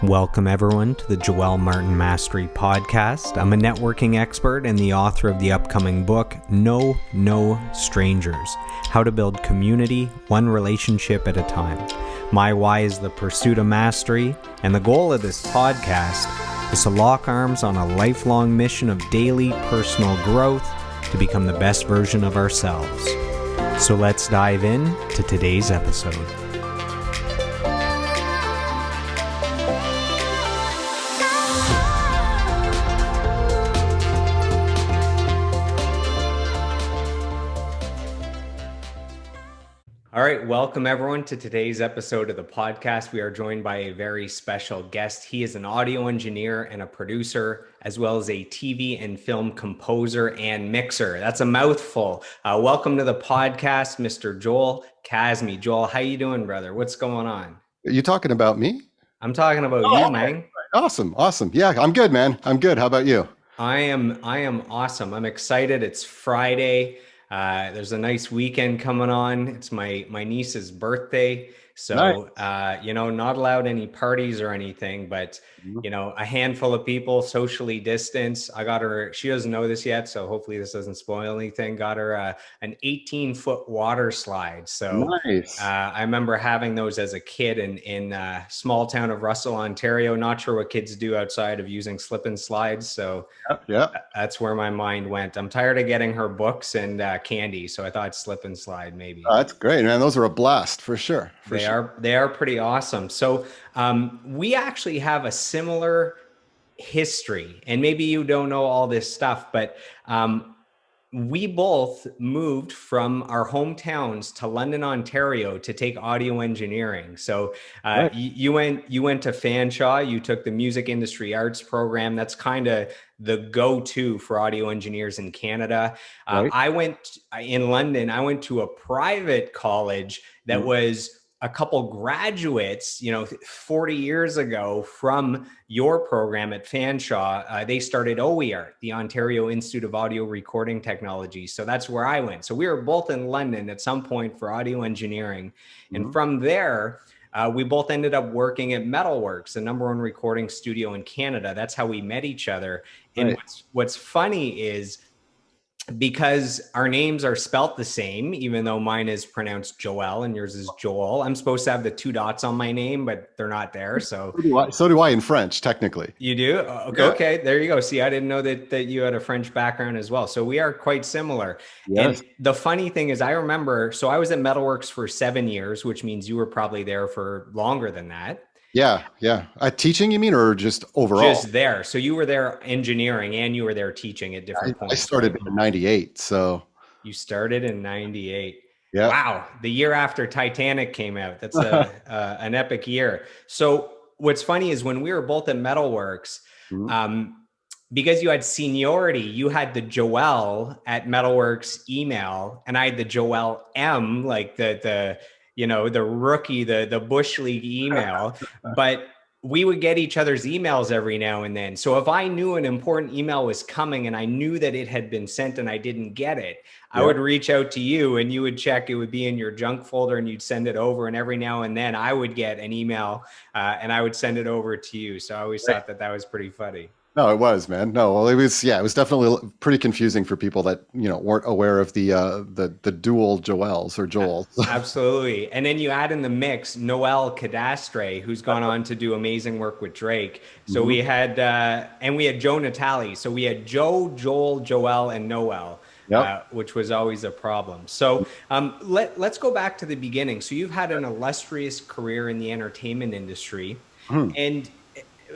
Welcome, everyone, to the Joel Martin Mastery Podcast. I'm a networking expert and the author of the upcoming book, No Strangers, How to Build Community, One Relationship at a Time. My why is the pursuit of mastery, and the goal of this podcast is to lock arms on a lifelong mission of daily personal growth to become the best version of ourselves. So let's dive in to today's episode. All right, welcome everyone to today's episode of the podcast. We are joined by a very special guest. He is an audio engineer and a producer, as well as a TV and film composer and mixer. That's a mouthful. Welcome to the podcast, Mr. Joel Kazmi. Joel, how you doing, brother? What's going on? Are you talking about me? I'm talking about you, man. Awesome. Yeah, I'm good, man. I'm good. How about you? I am awesome. I'm excited. It's Friday. There's a nice weekend coming on. It's my niece's birthday. So, Nice. not allowed any parties or anything, but, a handful of people socially distanced. I got her, she doesn't know this yet, so hopefully this doesn't spoil anything. Got her an 18-foot water slide. So Nice. I remember having those as a kid in small town of Russell, Ontario. Not sure what kids do outside of using slip and slides. So Yep. that's where my mind went. I'm tired of getting her books and candy, so I thought slip and slide maybe. That's great, man. Those are a blast for sure. They are pretty awesome. So we actually have a similar history, and maybe you don't know all this stuff, but we both moved from our hometowns to London, Ontario to take audio engineering. So Right. you went to Fanshawe, you took the music industry arts program. That's kind of the go-to for audio engineers in Canada. Right. I went in London, I went to a private college that was a couple graduates, 40 years ago from your program at Fanshawe. They started OEART, the Ontario Institute of Audio Recording Technology. So that's where I went. So we were both in London at some point for audio engineering. And from there, we both ended up working at Metalworks, the #1 recording studio in Canada. That's how we met each other. And Right. what's funny is, because our names are spelt the same, even though mine is pronounced Joel and yours is Joel. I'm supposed to have the 2 dots on my name, but they're not there. So So do I in French, technically. you do? Okay, Yeah. okay, there you go. See, I didn't know that you had a French background as well. So we are quite similar. Yes. And the funny thing is, I remember, so I was at Metalworks for 7 years, which means you were probably there for longer than that. Yeah. Teaching, you mean, or just overall? Just there. So you were there engineering and you were there teaching at different points. I started right? in '98, so You started in 98. yeah. Wow. The year after Titanic came out. That's an epic year. So what's funny is when we were both at Metalworks, because you had seniority, you had the Joel at Metalworks email, and I had the Joel M, like the rookie, the Bush League email. But we would get each other's emails every now and then. So if I knew an important email was coming and I knew that it had been sent and I didn't get it, I would reach out to you and you would check. It would be in your junk folder and you'd send it over. And every now and then I would get an email and I would send it over to you. So I always thought that was pretty funny. No, it was, man. No, well, it was definitely pretty confusing for people that, weren't aware of the dual Joels or Joels. Absolutely. And then you add in the mix Noel Cadastre, who's gone on to do amazing work with Drake. So we had Joe Natale. So we had Joe, Joel, Joel, and Noel. Which was always a problem. So let's go back to the beginning. So you've had an illustrious career in the entertainment industry, and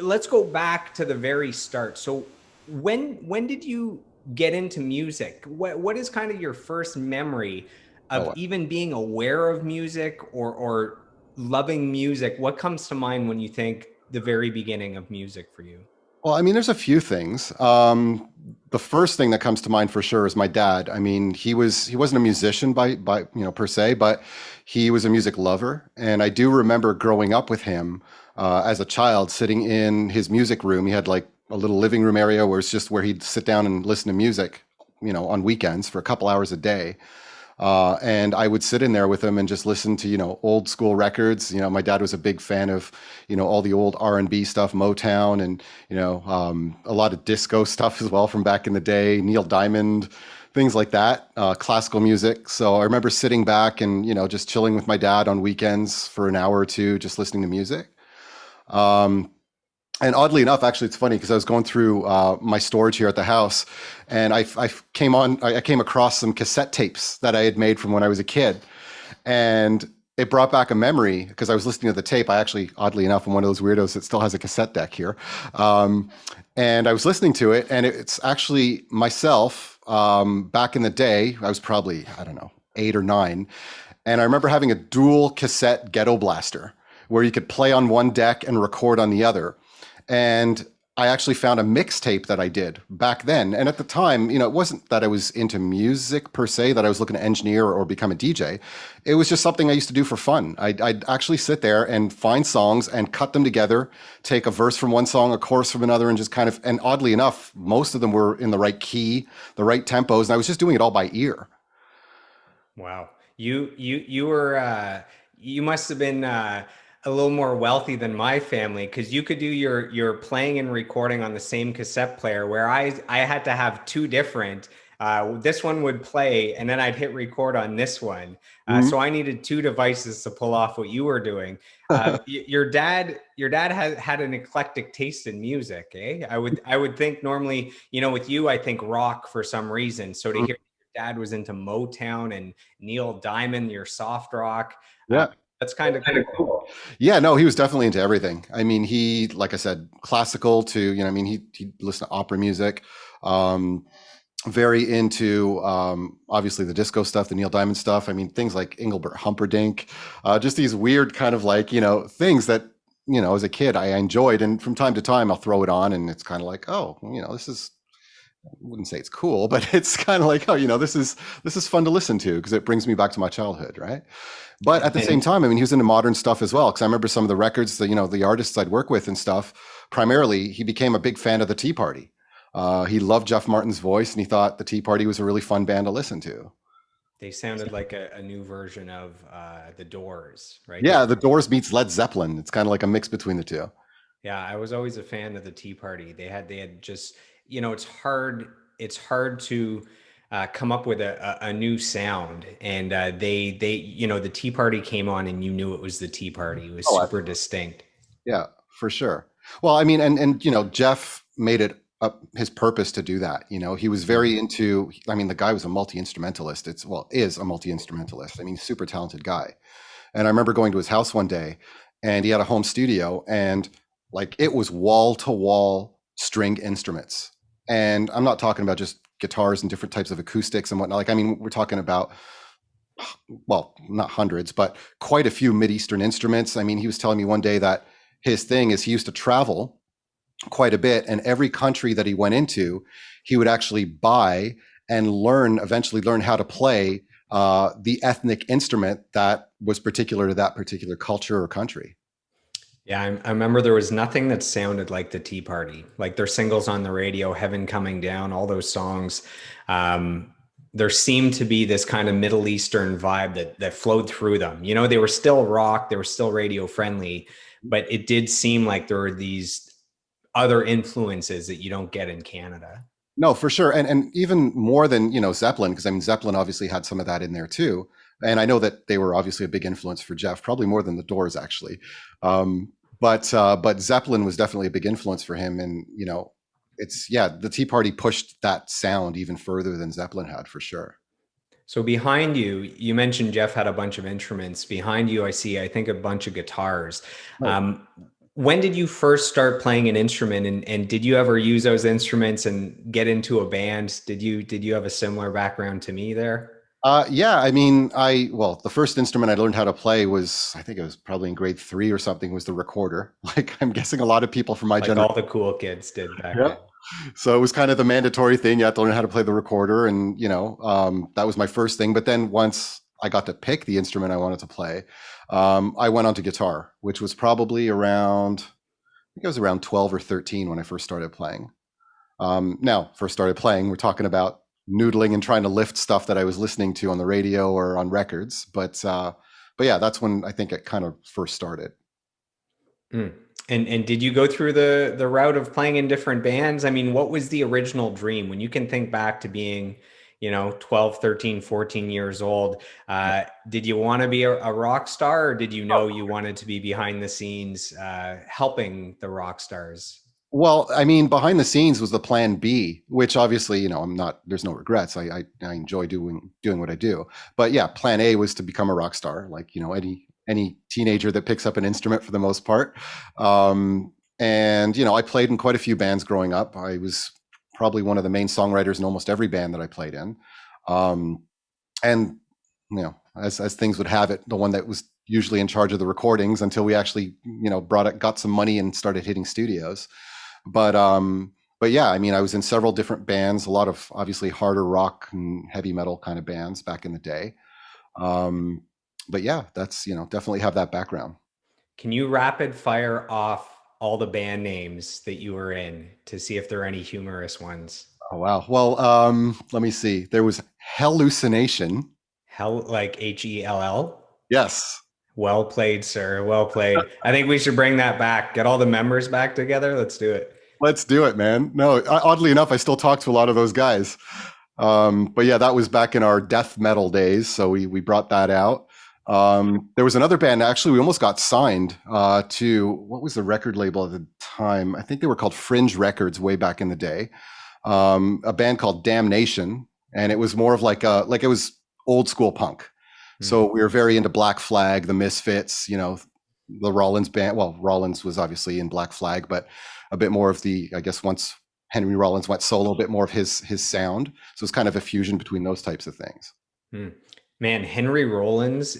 let's go back to the very start. So when did you get into music? What is kind of your first memory of even being aware of music or loving music? What comes to mind when you think the very beginning of music for you? Well, I mean, there's a few things. The first thing that comes to mind for sure is my dad. I mean, he wasn't a musician by per se, but he was a music lover. And I do remember growing up with him as a child, sitting in his music room. He had like a little living room area where it's just where he'd sit down and listen to music, on weekends for a couple hours a day. And I would sit in there with him and just listen to, old school records. My dad was a big fan of, all the old R&B stuff, Motown, and, a lot of disco stuff as well from back in the day, Neil Diamond, things like that, classical music. So I remember sitting back and, just chilling with my dad on weekends for an hour or two, just listening to music. Um, and oddly enough, actually, it's funny because I was going through my storage here at the house, and I came across some cassette tapes that I had made from when I was a kid, and it brought back a memory because I was listening to the tape. I actually, oddly enough, I'm one of those weirdos that still has a cassette deck here, and I was listening to it, and it's actually myself back in the day. I was probably, I don't know, 8 or 9, and I remember having a dual cassette ghetto blaster where you could play on one deck and record on the other. And I actually found a mixtape that I did back then. And at the time, it wasn't that I was into music per se, that I was looking to engineer or become a DJ. It was just something I used to do for fun. I'd actually sit there and find songs and cut them together, take a verse from one song, a chorus from another, and just kind of, and oddly enough, most of them were in the right key, the right tempos. And I was just doing it all by ear. Wow. You were you must have been a little more wealthy than my family, because you could do your playing and recording on the same cassette player, where I had to have two different. This one would play, and then I'd hit record on this one. Mhm. So I needed two devices to pull off what you were doing. Your dad had an eclectic taste in music, eh? I would think normally, with you, I think rock for some reason. So to hear your dad was into Motown and Neil Diamond, your soft rock, uh, Yeah. that's kind of cool. Yeah, no, he was definitely into everything. I mean, he, like I said, classical to, he listened to opera music, um, very into obviously the disco stuff, the Neil Diamond stuff. I mean, things like Engelbert Humperdinck, just these weird kind of like, things that, as a kid I enjoyed. And from time to time I'll throw it on and it's kind of like, oh, this is, I wouldn't say it's cool, but it's kind of like, oh, this is fun to listen to because it brings me back to my childhood, right? But at the same And time, I mean, he was into modern stuff as well. Because I remember some of the records that the artists I'd work with and stuff. Primarily, he became a big fan of the Tea Party. He loved Jeff Martin's voice, and he thought the Tea Party was a really fun band to listen to. they sounded like a new version of the Doors, right? Yeah, the Doors meets Led Zeppelin. It's kind of like a mix between the two. Yeah, I was always a fan of the Tea Party. They had just, it's hard to come up with a new sound, and the Tea Party came on, and you knew it was the Tea Party. It was Oh, super distinct. yeah, for sure. Well, I mean, and Jeff made it up his purpose to do that. He was very into. I mean, the guy was a multi instrumentalist. Is a multi instrumentalist. I mean, super talented guy. And I remember going to his house one day, and he had a home studio, and like it was wall to wall string instruments. And I'm not talking about just guitars and different types of acoustics and whatnot. Like, I mean, we're talking about, well, not hundreds, but quite a few Mideastern instruments. I mean, he was telling me one day that his thing is he used to travel quite a bit, and every country that he went into, he would actually buy and eventually learn how to play the ethnic instrument that was particular to that particular culture or country. Yeah, I remember there was nothing that sounded like the Tea Party, like their singles on the radio, Heaven Coming Down, all those songs. There seemed to be this kind of Middle Eastern vibe that flowed through them. They were still rock, they were still radio friendly, but it did seem like there were these other influences that you don't get in Canada. No, for sure, and even more than Zeppelin, because I mean Zeppelin obviously had some of that in there too, and I know that they were obviously a big influence for Jeff, probably more than the Doors actually. But Zeppelin was definitely a big influence for him, and it's yeah, the Tea Party pushed that sound even further than Zeppelin had for sure. So behind you, you mentioned Jeff had a bunch of instruments. Behind you, I think, a bunch of guitars. Right. Um, when did you first start playing an instrument, and did you ever use those instruments and get into a band? Did you have a similar background to me there? Yeah, I mean, the first instrument I learned how to play was, I think it was probably in grade 3 or something, was the recorder. Like, I'm guessing a lot of people from my Like generation. all the cool kids did back Yeah. then. So it was kind of the mandatory thing. You have to learn how to play the recorder, and that was my first thing. But then once I got to pick the instrument I wanted to play, I went on to guitar, which was probably around, I think I was around 12 or 13 when I first started playing. Now, first started playing, we're talking about noodling and trying to lift stuff that I was listening to on the radio or on records. But yeah, that's when I think it kind of first started. Mm. And did you go through the route of playing in different bands? I mean, what was the original dream when you can think back to being, 12, 13, 14 years old? Did you want to be a rock star, or did you know you wanted to be behind the scenes, helping the rock stars? Well, I mean, behind the scenes was the plan B, which obviously, I'm not, there's no regrets. I enjoy doing what I do. But yeah, plan A was to become a rock star, like, any teenager that picks up an instrument for the most part. And, I played in quite a few bands growing up. I was probably one of the main songwriters in almost every band that I played in. And, as things would have it, the one that was usually in charge of the recordings until we actually, got some money and started hitting studios. But yeah, I mean, I was in several different bands, a lot of obviously harder rock and heavy metal kind of bands back in the day. But yeah, that's, definitely have that background. Can you rapid fire off all the band names that you were in to see if there are any humorous ones? Oh, wow. Well, let me see. There was Hallucination. Hell, like Hell? Yes. Well played, sir. Well played. I think we should bring that back. Get all the members back together. Let's do it. Let's do it, man. No, oddly enough, I still talk to a lot of those guys. But yeah, that was back in our death metal days. So we brought that out. There was another band, actually, we almost got signed to, what was the record label at the time? I think they were called Fringe Records way back in the day. A band called Damnation. And it was more of like it was old school punk. So we were very into Black Flag, the Misfits, the Rollins band. Well, Rollins was obviously in Black Flag, but a bit more of the, I guess, once Henry Rollins went solo, a bit more of his sound. So it's kind of a fusion between those types of things. Man, Henry Rollins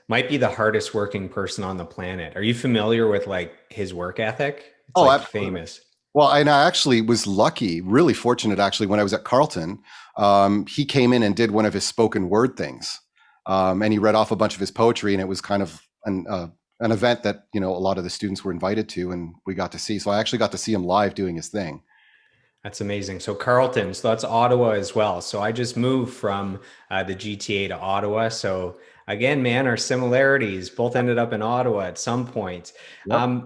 might be the hardest working person on the planet. Are you familiar with like his work ethic? It's Oh, like absolutely. famous. Well, and I actually was lucky, really fortunate actually, when I was at Carleton. He came in and did one of his spoken word things. And he read off a bunch of his poetry, and it was kind of an event that, a lot of the students were invited to, and we got to see. So I actually got to see him live doing his thing. That's amazing. So Carleton, so that's Ottawa as well. So I just moved from the GTA to Ottawa. So again, man, our similarities both ended up in Ottawa at some point. Yep.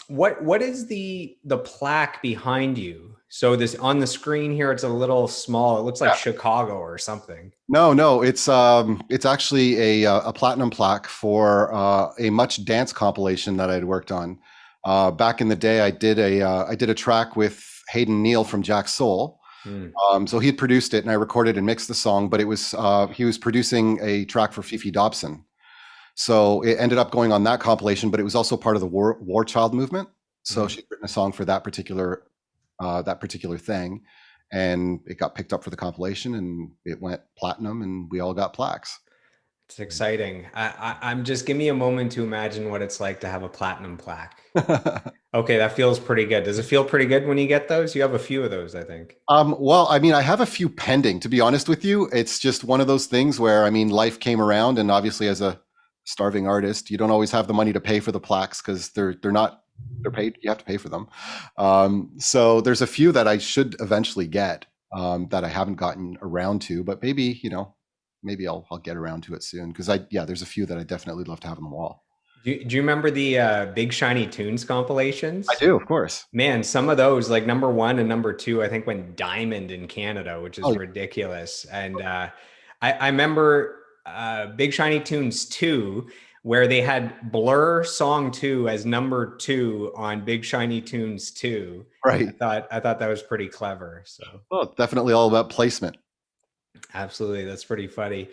What is the plaque behind you? So this on the screen here, it's a little small. It looks like Yeah. Chicago or something. No, it's actually a platinum plaque for a Much Dance compilation that I'd worked on. Back in the day, I did a track with Hayden Neal from Jack Soul. So he had produced it, and I recorded and mixed the song. But it was he was producing a track for Fifi Dobson. So it ended up going on that compilation, but it was also part of the War Child movement. So she'd written a song for that particular thing, and it got picked up for the compilation, and it went platinum, and we all got plaques. It's exciting. I'm just give me a moment to imagine what it's like to have a platinum plaque. Okay, that feels pretty good. Does it feel pretty good when you get those? You have a few of those, I think. Well, I mean, I have a few pending, to be honest with you. It's just one of those things where, I mean, life came around, and obviously as a starving artist, you don't always have the money to pay for the plaques because they're paid, you have to pay for them. So there's a few that I should eventually get that I haven't gotten around to, but maybe, maybe I'll get around to it soon because there's a few that I definitely love to have on the wall. Do you remember the Big Shiny Tunes I compilations? do, of course. Man, some of those, like number one and number two, I think went diamond in Canada, which is Oh, ridiculous. And I remember Big Shiny Tunes 2, where they had Blur Song 2 as number two on Big Shiny Tunes 2. right. I thought that was pretty clever. So Well, definitely all about placement. absolutely, that's pretty funny.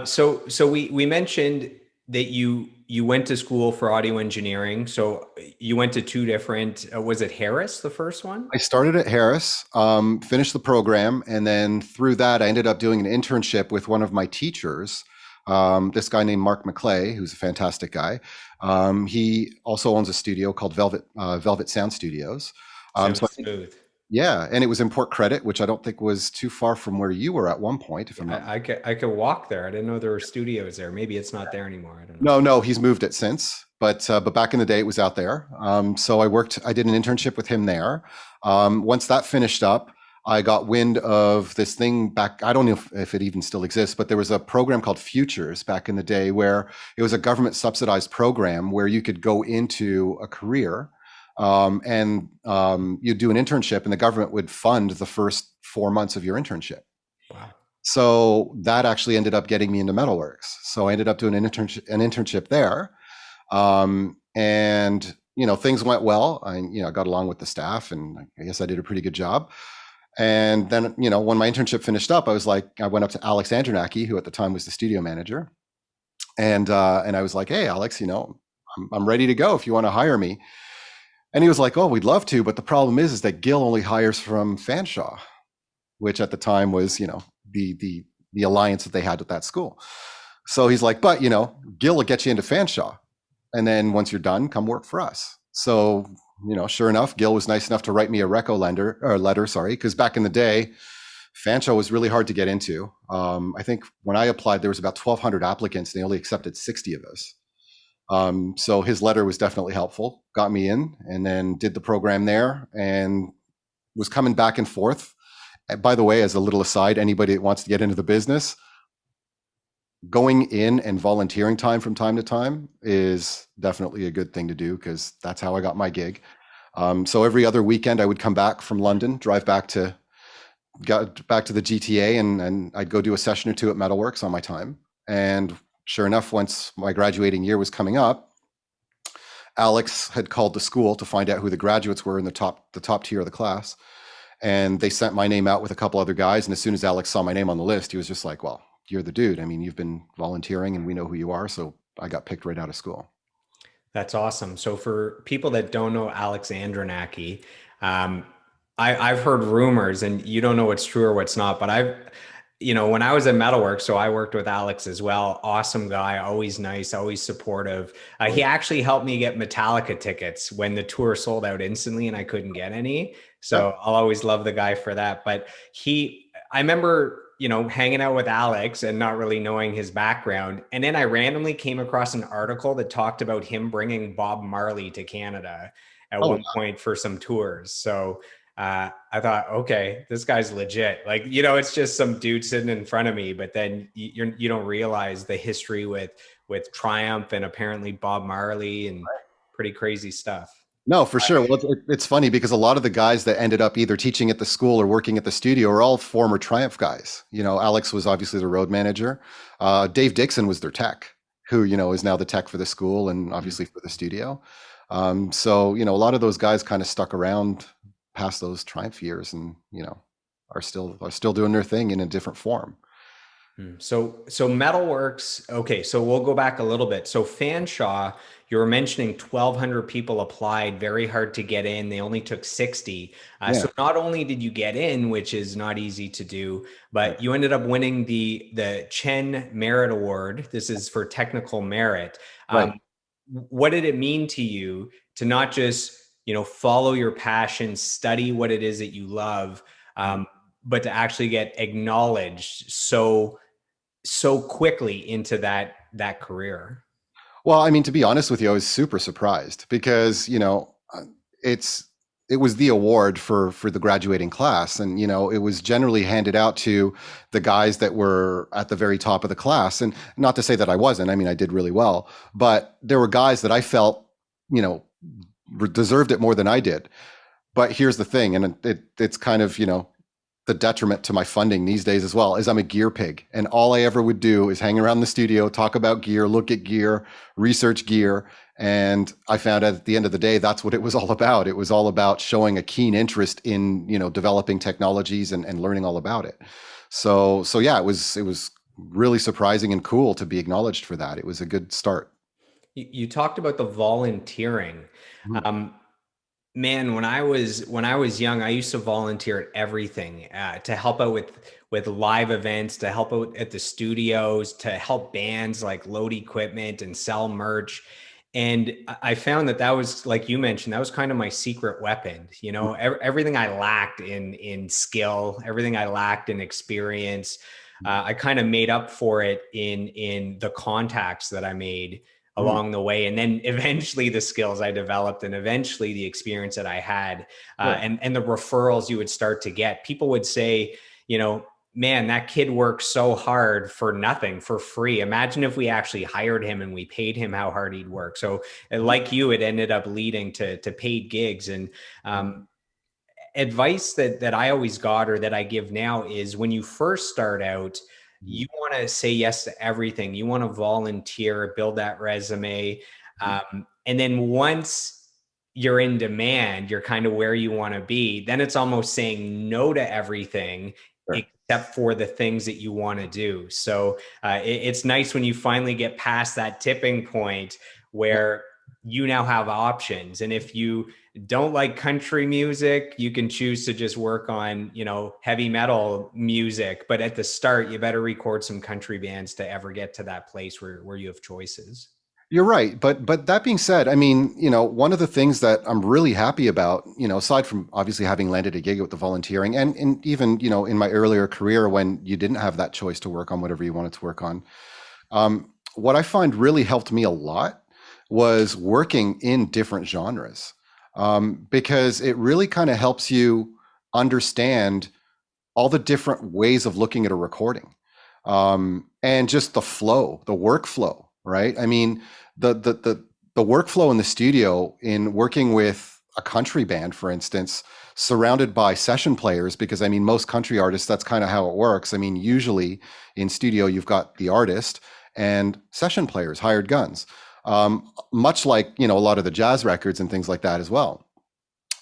So we mentioned that you went to school for audio engineering. So you went to two different. Was it Harris, the first one? I started at Harris, finished the program, and then through that, I ended up doing an internship with one of my teachers, this guy named Mark McClay, who's a fantastic guy. He also owns a studio called Velvet Sound Studios. Sounds So smooth. yeah, and it was in Port Credit, which I don't think was too far from where you were at one point, if I'm not. I could walk there. I didn't know there were studios there. Maybe it's not there anymore. I don't know. No, he's moved it since, but back in the day, it was out there. So I did an internship with him there. Once that finished up, I got wind of this thing back. I don't know if it even still exists, but there was a program called Futures back in the day where it was a government subsidized program where you could go into a career, and you'd do an internship, and the government would fund the first 4 months of your internship. Wow. So that actually ended up getting me into Metalworks. So I ended up doing an internship there, and things went well. I got along with the staff, and I guess I did a pretty good job. And then, when my internship finished up, I went up to Alex Andronacki, who at the time was the studio manager, and I was like, "Hey, Alex, I'm ready to go if you want to hire me." And he was like, "Oh, we'd love to, but the problem is that Gil only hires from Fanshawe, which at the time was, the alliance that they had with that school." So he's like, "But Gil will get you into Fanshawe, and then once you're done, come work for us." So sure enough, Gil was nice enough to write me a letter, sorry, because back in the day, Fanshawe was really hard to get into. I think when I applied, there was about 1,200 applicants, and they only accepted 60 of us. So his letter was definitely helpful, got me in, and then did the program there, and was coming back and forth. And by the way, as a little aside, anybody that wants to get into the business, going in and volunteering from time to time is definitely a good thing to do, because that's how I got my gig. So every other weekend I would come back from London, got back to the GTA, and I'd go do a session or two at Metalworks on my time. And sure enough, once my graduating year was coming up, Alex had called the school to find out who the graduates were in the top tier of the class. And they sent my name out with a couple other guys. And as soon as Alex saw my name on the list, he was just like, "Well, you're the dude. I mean, you've been volunteering and we know who you are." So I got picked right out of school. That's awesome. So for people that don't know Alex Andronacki, um, I've heard rumors, and you don't know what's true or what's not, but when I was at Metalworks, so I worked with Alex as well. Awesome guy, always nice, always supportive. He actually helped me get Metallica tickets when the tour sold out instantly and I couldn't get any. So Yep. I'll always love the guy for that. But I remember, hanging out with Alex and not really knowing his background. And then I randomly came across an article that talked about him bringing Bob Marley to Canada at Oh, one point for some tours. So I thought, okay, this guy's legit. Like, it's just some dude sitting in front of me, but then you don't realize the history with Triumph and apparently Bob Marley and pretty crazy stuff. no, for sure. Well, it's funny because a lot of the guys that ended up either teaching at the school or working at the studio are all former Triumph guys. Alex was obviously the road manager. Dave Dixon was their tech, who, is now the tech for the school and obviously for the studio. So, a lot of those guys kind of stuck around past those Triumph years, and, are still doing their thing in a different form. So Metalworks. Okay, so we'll go back a little bit. So Fanshawe, you were mentioning 1,200 people applied, very hard to get in. They only took 60. Yeah. So not only did you get in, which is not easy to do, Right. but you ended up winning the Chen Merit Award. This is for technical merit. Right. What did it mean to you to not just follow your passion, study what it is that you love, but to actually get acknowledged so quickly into that career? Well, I mean, to be honest with you, I was super surprised because, it's it was the award for the graduating class, and it was generally handed out to the guys that were at the very top of the class. And not to say that I wasn't. I mean, I did really well, but there were guys that I felt, you know, deserved it more than I did. But here's the thing, and it's kind of, the detriment to my funding these days as well, is I'm a gear pig, and all I ever would do is hang around the studio, talk about gear, look at gear, research gear. And I found out at the end of the day, that's what it was all about. It was all about showing a keen interest in, developing technologies and learning all about it. So yeah, it was really surprising and cool to be acknowledged for that. It was a good start. You talked about the volunteering. Mhm. Um, Man, when I was young, I used to volunteer at everything, to help out with live events, to help out at the studios, to help bands like load equipment and sell merch. And I found that was, like you mentioned, that was kind of my secret weapon. Everything I lacked in skill, everything I lacked in experience, I kind of made up for it in the contacts that I made, Mm. along the way. And then eventually the skills I developed, and eventually the experience that I had, Right. and the referrals you would start to get. People would say, you know, man, that kid works so hard for nothing, for free. Imagine if we actually hired him and we paid him how hard he'd work. So like you, it ended up leading to paid gigs. And Mm. advice that I always got, or that I give now, is when you first start out, Mm. you want to say yes to everything. You want to volunteer, build that resume. Mm. And then once you're in demand, you're kind of where you want to be. Then it's almost saying no to everything Sure. except for the things that you want to do. So it's nice when you finally get past that tipping point Yeah. where you now have options. And if you don't like country music, you can choose to just work on, you know, heavy metal music. But at the start, you better record some country bands to ever get to that place where you have choices. You're right, but that being said, I mean, one of the things that I'm really happy about, aside from obviously having landed a gig with the volunteering, and even in my earlier career when you didn't have that choice to work on whatever you wanted to work on, what I find really helped me a lot was working in different genres, because it really kind of helps you understand all the different ways of looking at a recording, and just the flow, the workflow, right? I mean, the workflow in the studio in working with a country band, for instance, surrounded by session players, because I mean, most country artists, that's kind of how it works. I mean, usually in studio, you've got the artist and session players, hired guns, much like, a lot of the jazz records and things like that as well.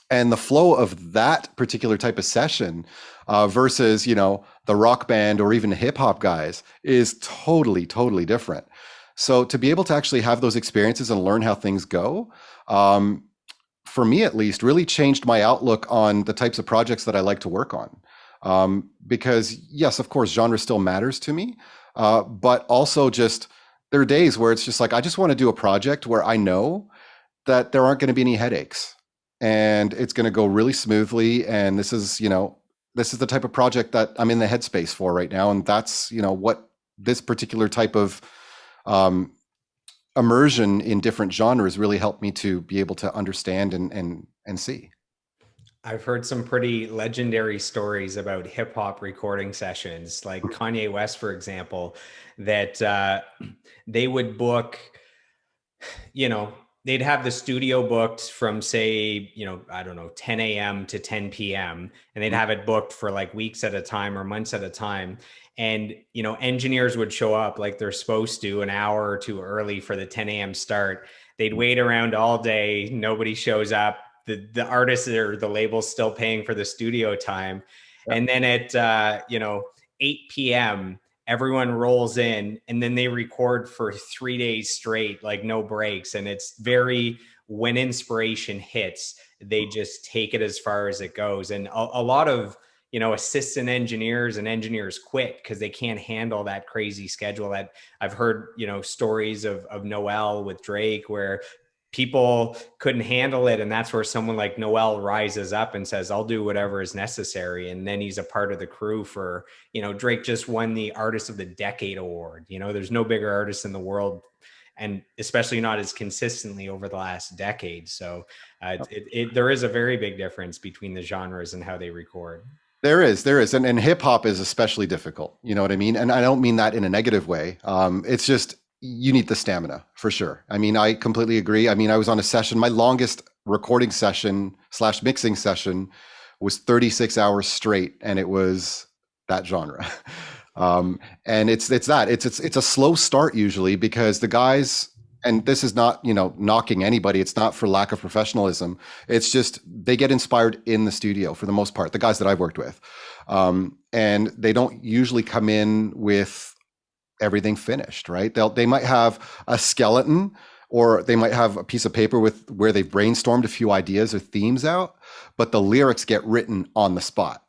And the flow of that particular type of session, versus the rock band or even hip hop guys, is totally different. So to be able to actually have those experiences and learn how things go, for me at least, really changed my outlook on the types of projects that I like to work on. Because yes, of course, genre still matters to me, but also just there are days where it's just like I just want to do a project where I know that there aren't going to be any headaches and it's going to go really smoothly. And this is the type of project that I'm in the headspace for right now. And that's, what this particular type of um, immersion in different genres really helped me to be able to understand and see. I've heard some pretty legendary stories about hip hop recording sessions, like Kanye West, for example, that they would book, you know, they'd have the studio booked from, say, I don't know, 10 a.m. to 10 p.m. And they'd have it booked for like weeks at a time or months at a time. And, engineers would show up like they're supposed to an hour or two early for the 10 a.m. start. They'd wait around all day. Nobody shows up. The artist or the label's still paying for the studio time. Yeah. And then at, 8 p.m., everyone rolls in and then they record for 3 days straight, like no breaks. And it's very, when inspiration hits, they just take it as far as it goes. And a lot of, assistant engineers and engineers quit because they can't handle that crazy schedule. That I've heard, stories of Noel with Drake where people couldn't handle it. And that's where someone like Noel rises up and says, I'll do whatever is necessary. And then he's a part of the crew for, Drake just won the Artist of the Decade award. There's no bigger artist in the world, and especially not as consistently over the last decade. So there is a very big difference between the genres and how they record. There is. And hip hop is especially difficult. You know what I mean? And I don't mean that in a negative way. It's just, you need the stamina for sure. I mean, I completely agree. I mean, I was on a session, my longest recording session / mixing session was 36 hours straight. And it was that genre. And it's a slow start usually because the guys, and this is not, knocking anybody. It's not for lack of professionalism. It's just, they get inspired in the studio for the most part, the guys that I've worked with. And they don't usually come in with everything finished, right? They might have a skeleton, or they might have a piece of paper with where they've brainstormed a few ideas or themes out, but the lyrics get written on the spot.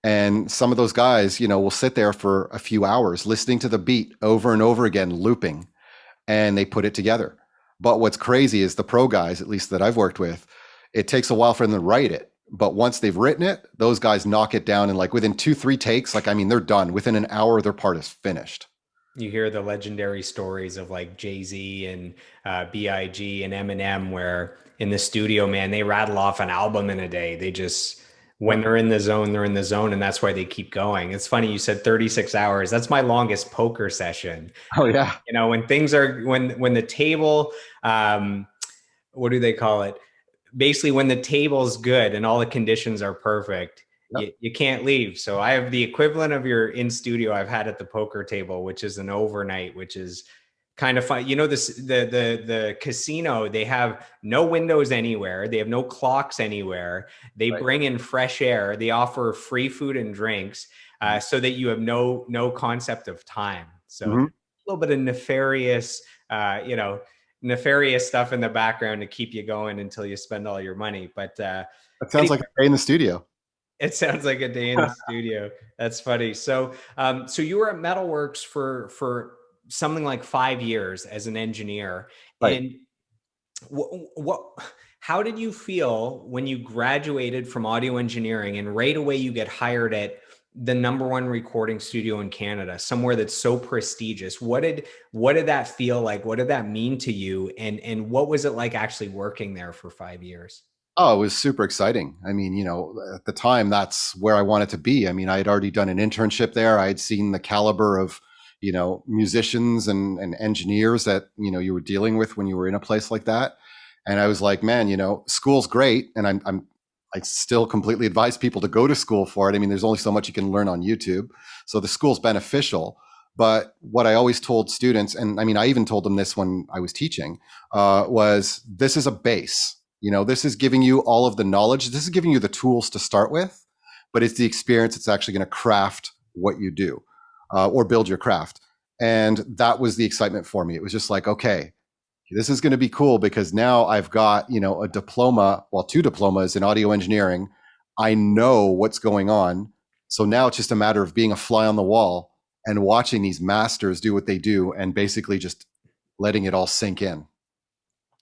And some of those guys, will sit there for a few hours listening to the beat over and over again, looping, and they put it together. But what's crazy is the pro guys, at least that I've worked with, it takes a while for them to write it. But once they've written it, those guys knock it down. And like within 2-3 takes, like, I mean, they're done. Within an hour, their part is finished. You hear the legendary stories of like Jay-Z and Big and Eminem, where in the studio, man, they rattle off an album in a day. They just, when Yep. they're in the zone, they're in the zone, and that's why they keep going. It's funny you said 36 hours. That's my longest poker session. Oh yeah. You know, when things are when the table, um, what do they call it? Basically, when the table's good and all the conditions are perfect, Yep. you can't leave. So I have the equivalent of your in studio I've had at the poker table, which is an overnight, which is kind of fun. You know, the casino, they have no windows anywhere, they have no clocks anywhere. They Right. bring in fresh air. They offer free food and drinks, so that you have no concept of time. So there's Mm-hmm. a little bit of nefarious, nefarious stuff in the background to keep you going until you spend all your money. But That sounds anyway, like a day in the studio. it sounds like a day in the studio. That's funny. So, so you were at Metalworks for something like 5 years as an engineer, Right. and what how did you feel when you graduated from audio engineering and right away you get hired at the number one recording studio in Canada, somewhere that's so prestigious? What did that feel like? What did that mean to you? And what was it like actually working there for 5 years? Oh, it was super exciting. I mean, at the time, that's where I wanted to be. I mean, I had already done an internship there. I had seen the caliber of, musicians and engineers that, you were dealing with when you were in a place like that. And I was like, man, school's great. And I still completely advise people to go to school for it. I mean, there's only so much you can learn on YouTube. So the school's beneficial. But what I always told students, and I mean, I even told them this when I was teaching, was this is a base. This is giving you all of the knowledge. This is giving you the tools to start with, but it's the experience that's actually going to craft what you do, or build your craft. And that was the excitement for me. It was just like, okay, this is going to be cool because now I've got, a diploma, well, two diplomas in audio engineering. I know what's going on. So now it's just a matter of being a fly on the wall and watching these masters do what they do and basically just letting it all sink in.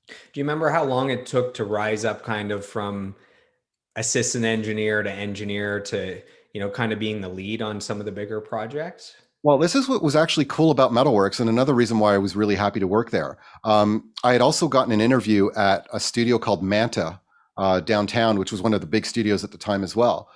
Do you remember how long it took to rise up kind of from assistant engineer to, kind of being the lead on some of the bigger projects? Well, this is what was actually cool about Metalworks, and another reason why I was really happy to work there. I had also gotten an interview at a studio called Manta downtown, which was one of the big studios at the time as well.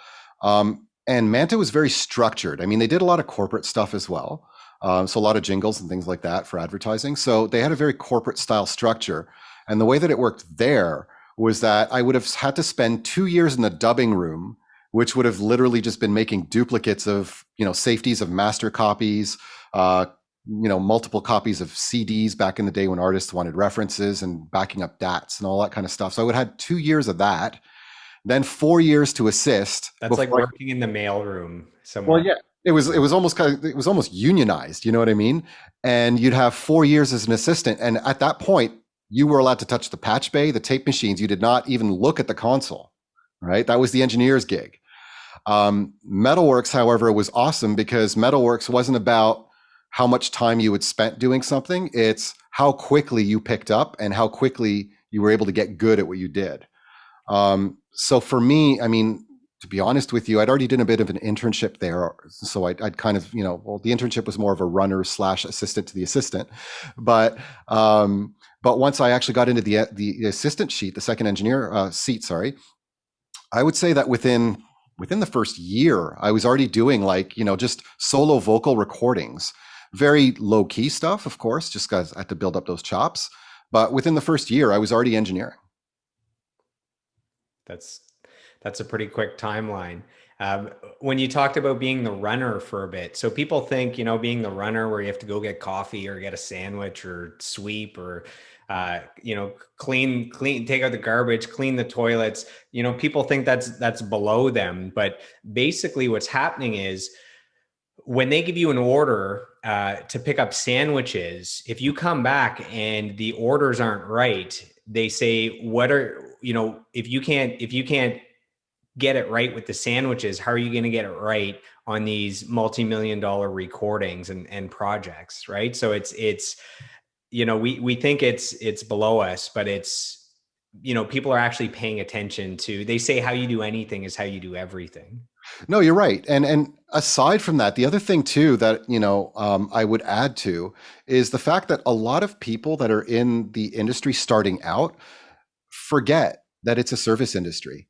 And Manta was very structured. I mean, they did a lot of corporate stuff as well. So a lot of jingles and things like that for advertising. So they had a very corporate style structure. And the way that it worked there was that I would have had to spend 2 years in the dubbing room, which would have literally just been making duplicates of, safeties of master copies, multiple copies of CDs back in the day when artists wanted references and backing up DATs and all that kind of stuff. So I would have had 2 years of that, then 4 years to assist. That's like Before working in the mailroom well, somewhere. yeah, it was almost it was almost unionized. You know what I mean? And you'd have 4 years as an assistant, and at that point, you were allowed to touch the patch bay, the tape machines. You did not even look at the console. Right? That was the engineer's gig. Metalworks, however, was awesome because Metalworks wasn't about how much time you had spent doing something. It's how quickly you picked up and how quickly you were able to get good at what you did. So for me, I mean, to be honest with you, I'd already done a bit of an internship there. So I'd kind of, well, the internship was more of a runner slash assistant to the assistant. But once I actually got into the assistant sheet, the second engineer seat, sorry, I would say that within the first year, I was already doing like, just solo vocal recordings, very low key stuff, of course, just because I had to build up those chops. But within the first year, I was already engineering. That's that's a pretty quick timeline. When you talked about being the runner for a bit, so people think, being the runner where you have to go get coffee or get a sandwich or sweep or, clean, take out the garbage, clean the toilets. People think that's below them, but basically what's happening is when they give you an order to pick up sandwiches, if you come back and the orders aren't right, they say, "What are if you can't get it right with the sandwiches, how are you going to get it right on these multi-million-dollar recordings and projects?" Right? So it's we think it's below us, but it's people are actually paying attention to. They say how you do anything is how you do everything. No, you're right. And aside from that, the other thing too that I would add to is the fact that a lot of people that are in the industry starting out forget that it's a service industry.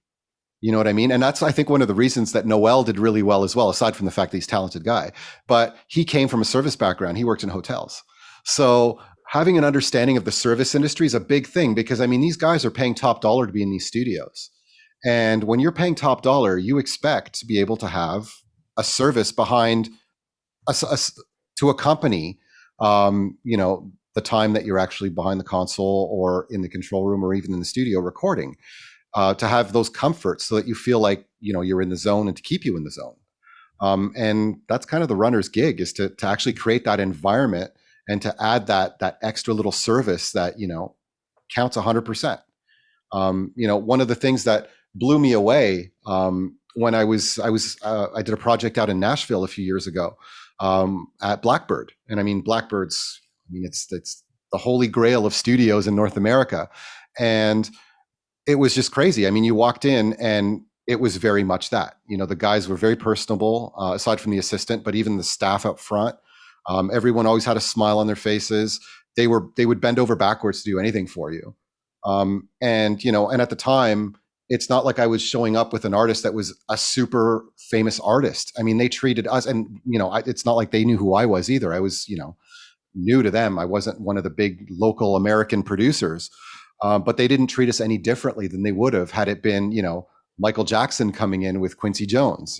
You know what I mean? And that's, I think, one of the reasons that Noel did really well as well, aside from the fact that he's a talented guy. But he came from a service background. He worked in hotels. So having an understanding of the service industry is a big thing because, I mean, these guys are paying top dollar to be in these studios. And when you're paying top dollar, you expect to be able to have a service behind to accompany, the time that you're actually behind the console or in the control room or even in the studio recording. To have those comforts so that you feel like you're in the zone and to keep you in the zone. And that's kind of the runner's gig, is to actually create that environment and to add that extra little service that counts 100%. One of the things that blew me away when I did a project out in Nashville a few years ago at Blackbird, and I mean Blackbird's, it's the holy grail of studios in North America, and it was just crazy. I mean, you walked in and it was very much that. The guys were very personable, aside from the assistant, but even the staff up front. Everyone always had a smile on their faces. They would bend over backwards to do anything for you. And at the time, it's not like I was showing up with an artist that was a super famous artist. I mean, they treated us, and it's not like they knew who I was either. I was, new to them. I wasn't one of the big local American producers. But they didn't treat us any differently than they would have had it been, Michael Jackson coming in with Quincy Jones.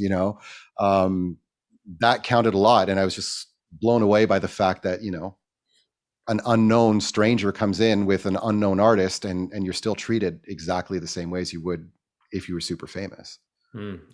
That counted a lot, and I was just blown away by the fact that an unknown stranger comes in with an unknown artist, and you're still treated exactly the same way as you would if you were super famous.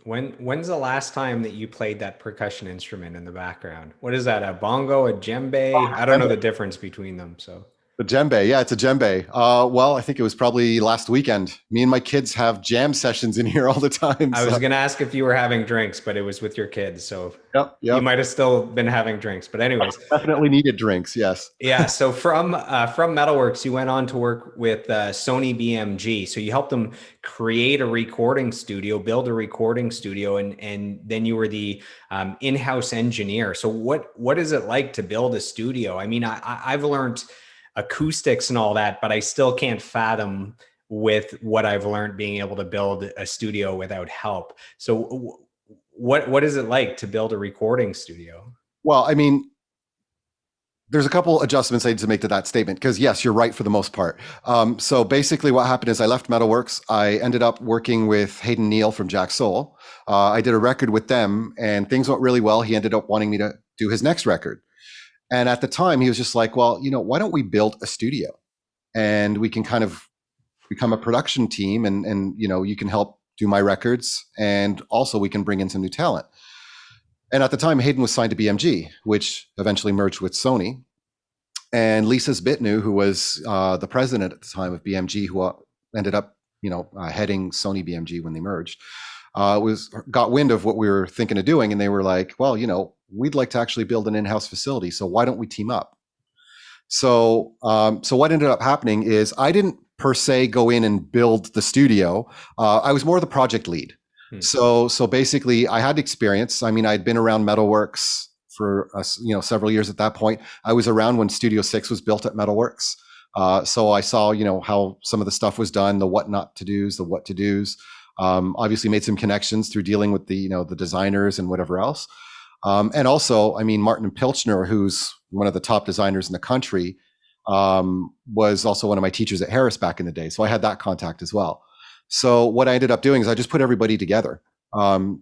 When's the last time that you played that percussion instrument in the background? What is that? A bongo, a djembe? I don't know the difference between them, so. The djembe, yeah, it's a djembe. Well, I think it was probably last weekend. Me and my kids have jam sessions in here all the time. I was going to ask if you were having drinks, but it was with your kids, so yep. You might have still been having drinks. But anyways, definitely needed drinks. Yes. Yeah. So from Metalworks, you went on to work with Sony BMG. So you helped them create a recording studio, build a recording studio, and then you were the in-house engineer. So what is it like to build a studio? I mean, I've learned acoustics and all that, but I still can't fathom with what I've learned being able to build a studio without help. So what is it like to build a recording studio? Well, I mean, there's a couple adjustments I need to make to that statement, because yes, you're right for the most part. So basically what happened is I left Metalworks. I ended up working with Hayden Neal from Jack Soul. I did a record with them and things went really well. He ended up wanting me to do his next record. And at the time, he was just like, well, why don't we build a studio and we can kind of become a production team and you can help do my records and also we can bring in some new talent. And at the time, Hayden was signed to BMG, which eventually merged with Sony. And Lisa Zbitnu, who was the president at the time of BMG, who ended up heading Sony BMG when they merged, got wind of what we were thinking of doing. And they were like, well, we'd like to actually build an in-house facility. So why don't we team up? So what ended up happening is I didn't per se go in and build the studio. I was more the project lead. So basically I had experience. I mean, I'd been around Metalworks for several years at that point. I was around when Studio 6 was built at Metalworks. So I saw, how some of the stuff was done, the what not to do's, the what to do's. Obviously made some connections through dealing with the designers and whatever else. And also, I mean, Martin Pilchner, who's one of the top designers in the country, was also one of my teachers at Harris back in the day. So I had that contact as well. So what I ended up doing is I just put everybody together.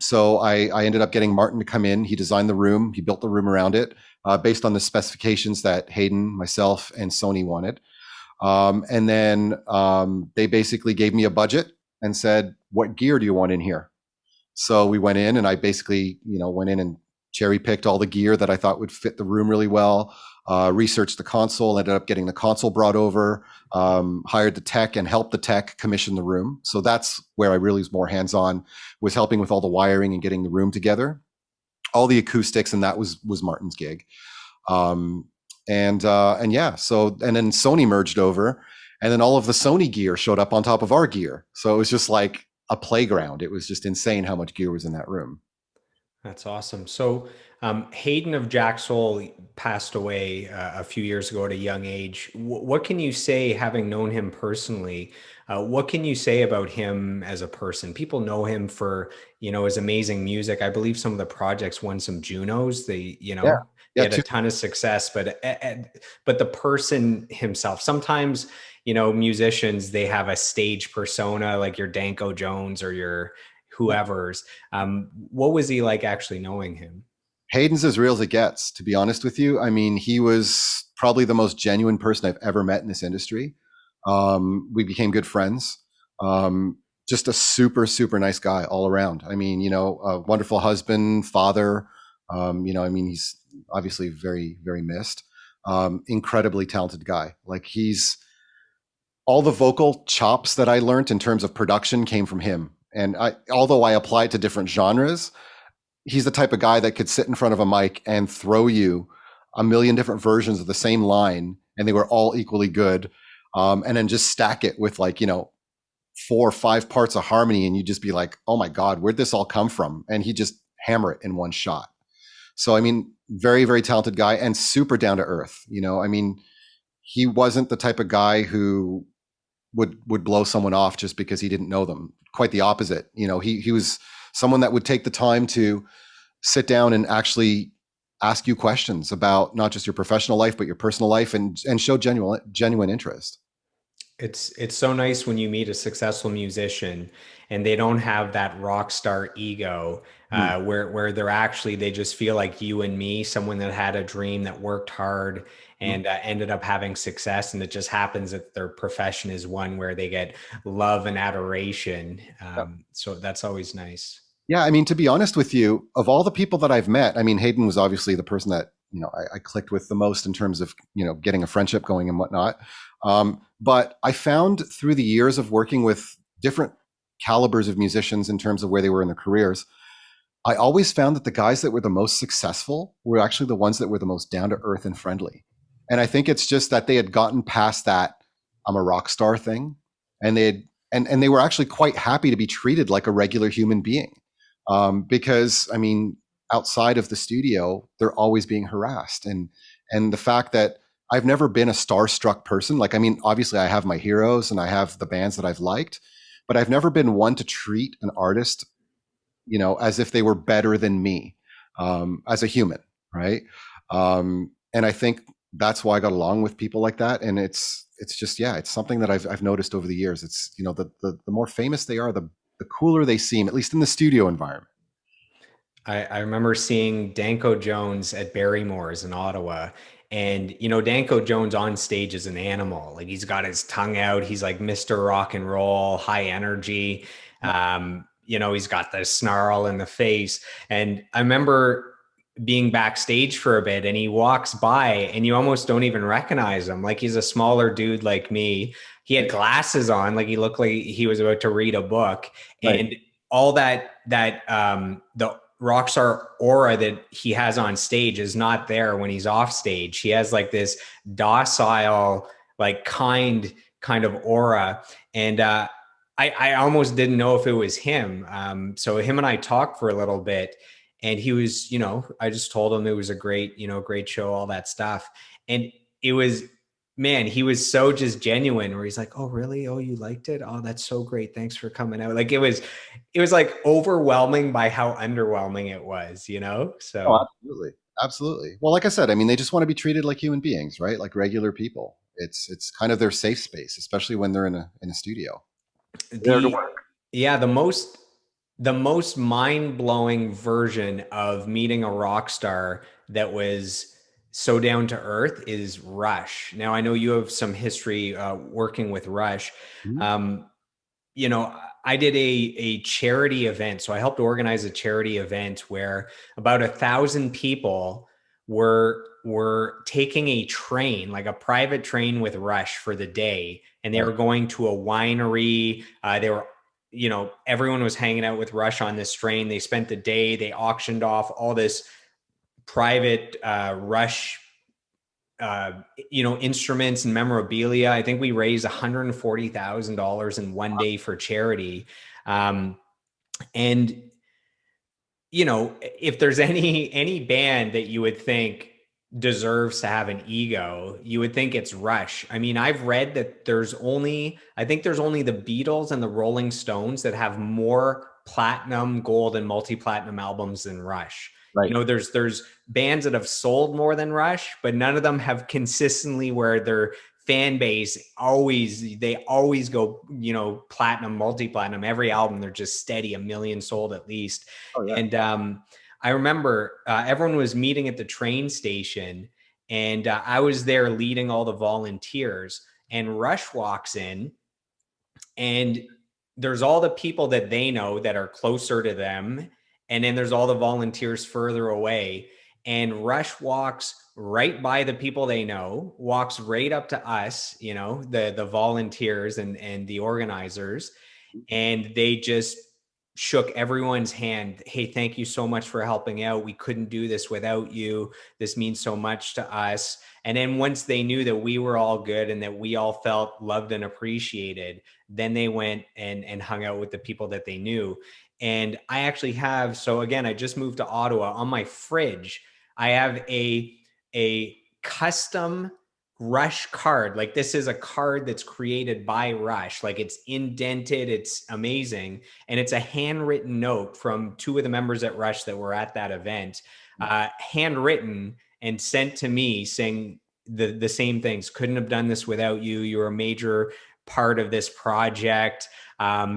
So I ended up getting Martin to come in. He designed the room. He built the room around it based on the specifications that Hayden, myself, and Sony wanted. And then they basically gave me a budget and said, what gear do you want in here? So we went in and I basically, went in and cherry picked all the gear that I thought would fit the room really well, researched the console, ended up getting the console brought over, hired the tech and helped the tech commission the room. So that's where I really was more hands-on, was helping with all the wiring and getting the room together, all the acoustics, and that was Martin's gig. And then Sony merged over, and then all of the Sony gear showed up on top of our gear. So it was just like a playground. It was just insane how much gear was in that room. That's awesome. So, Hayden of Jacksol passed away a few years ago at a young age. What can you say, having known him personally? What can you say about him as a person? People know him for, his amazing music. I believe some of the projects won some Junos. Yeah. They Yeah. had a ton of success, but the person himself. Sometimes, musicians, they have a stage persona, like your Danko Jones or your whoever's. What was he like actually knowing him? Hayden's as real as it gets, to be honest with you. I mean, he was probably the most genuine person I've ever met in this industry. We became good friends. Just a super, super nice guy all around. I mean, a wonderful husband, father. I mean, he's obviously very, very missed. Incredibly talented guy. Like he's all the vocal chops that I learned in terms of production came from him. And although I applied to different genres, he's the type of guy that could sit in front of a mic and throw you a million different versions of the same line, and they were all equally good. And then just stack it with like, 4 or 5 parts of harmony, and you just be like, oh my God, where'd this all come from? And he just hammer it in one shot. So, I mean, very, very talented guy and super down to earth. I mean, he wasn't the type of guy who would blow someone off just because he didn't know them. Quite the opposite. He was someone that would take the time to sit down and actually ask you questions about not just your professional life but your personal life, and show genuine interest. It's so nice when you meet a successful musician and they don't have that rock star ego, Mm. where they just feel like you and me, someone that had a dream, that worked hard, Mm. and ended up having success, and it just happens that their profession is one where they get love and adoration. Yeah. So that's always nice. Yeah, I mean, to be honest with you, of all the people that I've met, I mean, Hayden was obviously the person that I clicked with the most in terms of getting a friendship going and whatnot. But I found through the years of working with different calibers of musicians in terms of where they were in their careers, I always found that the guys that were the most successful were actually the ones that were the most down to earth and friendly. And I think it's just that they had gotten past that I'm a rock star thing, and they had and they were actually quite happy to be treated like a regular human being. Because I mean, outside of the studio, they're always being harassed, and the fact that I've never been a starstruck person. Like, I mean, obviously, I have my heroes and I have the bands that I've liked, but I've never been one to treat an artist, as if they were better than me, as a human, right? And I think that's why I got along with people like that. And it's just, yeah, it's something that I've noticed over the years. It's the more famous they are, the cooler they seem, at least in the studio environment. I remember seeing Danko Jones at Barrymore's in Ottawa. And, Danko Jones on stage is an animal. Like he's got his tongue out. He's like Mr. Rock and Roll, high energy. He's got the snarl in the face. And I remember being backstage for a bit and he walks by and you almost don't even recognize him. Like he's a smaller dude like me. He had glasses on, like he looked like he was about to read a book. Right. And all the rockstar aura that he has on stage is not there when he's off stage. He has like this docile, like kind of aura. And I almost didn't know if it was him. So him and I talked for a little bit, and he was, I just told him it was a great, great show, all that stuff. And it was, man, he was so just genuine, where he's like, oh, really? Oh, you liked it? Oh, that's so great. Thanks for coming out. Like it was like overwhelming by how underwhelming it was, Oh, So absolutely. Absolutely. Well, like I said, I mean, they just want to be treated like human beings, right? Like regular people. It's kind of their safe space, especially when they're in a studio. There to the work. yeah, the most mind-blowing version of meeting a rock star that was so down to earth is Rush. Now I know you have some history working with Rush. Mhm. Um, I did a charity event. So I helped organize a charity event where about 1,000 people were taking a train, like a private train with Rush for the day, and they Right. were going to a winery. They were, everyone was hanging out with Rush on this train. They spent the day. They auctioned off all this private Rush instruments and memorabilia. I think we raised $140,000 in one day for charity. And you know, if there's any band that you would think deserves to have an ego, you would think it's Rush. I mean, I've read that I think there's only the Beatles and the Rolling Stones that have more platinum, gold, and multi-platinum albums than Rush. You Right. know, there's bands that have sold more than Rush, but none of them have consistently where their fan base they always go, you know, platinum, multi-platinum. Every album, they're just steady, a million sold at least. Oh yeah. And I remember everyone was meeting at the train station, and I was there leading all the volunteers. And Rush walks in, and there's all the people that they know that are closer to them, and then there's all the volunteers further away. And Rush walks right by the people they know, walks right up to us, you know, the volunteers and the organizers, and they just shook everyone's hand. Hey, thank you so much for helping out. We couldn't do this without you. This means so much to us. And then once they knew that we were all good and that we all felt loved and appreciated, then they went and hung out with the people that they knew. And I actually have, so again, I just moved to Ottawa. On my fridge, I have a custom Rush card. Like, this is a card that's created by Rush. Like, it's indented, it's amazing, and it's a handwritten note from two of the members at Rush that were at that event, handwritten and sent to me saying the same things. Couldn't have done this without you. You're a major part of this project.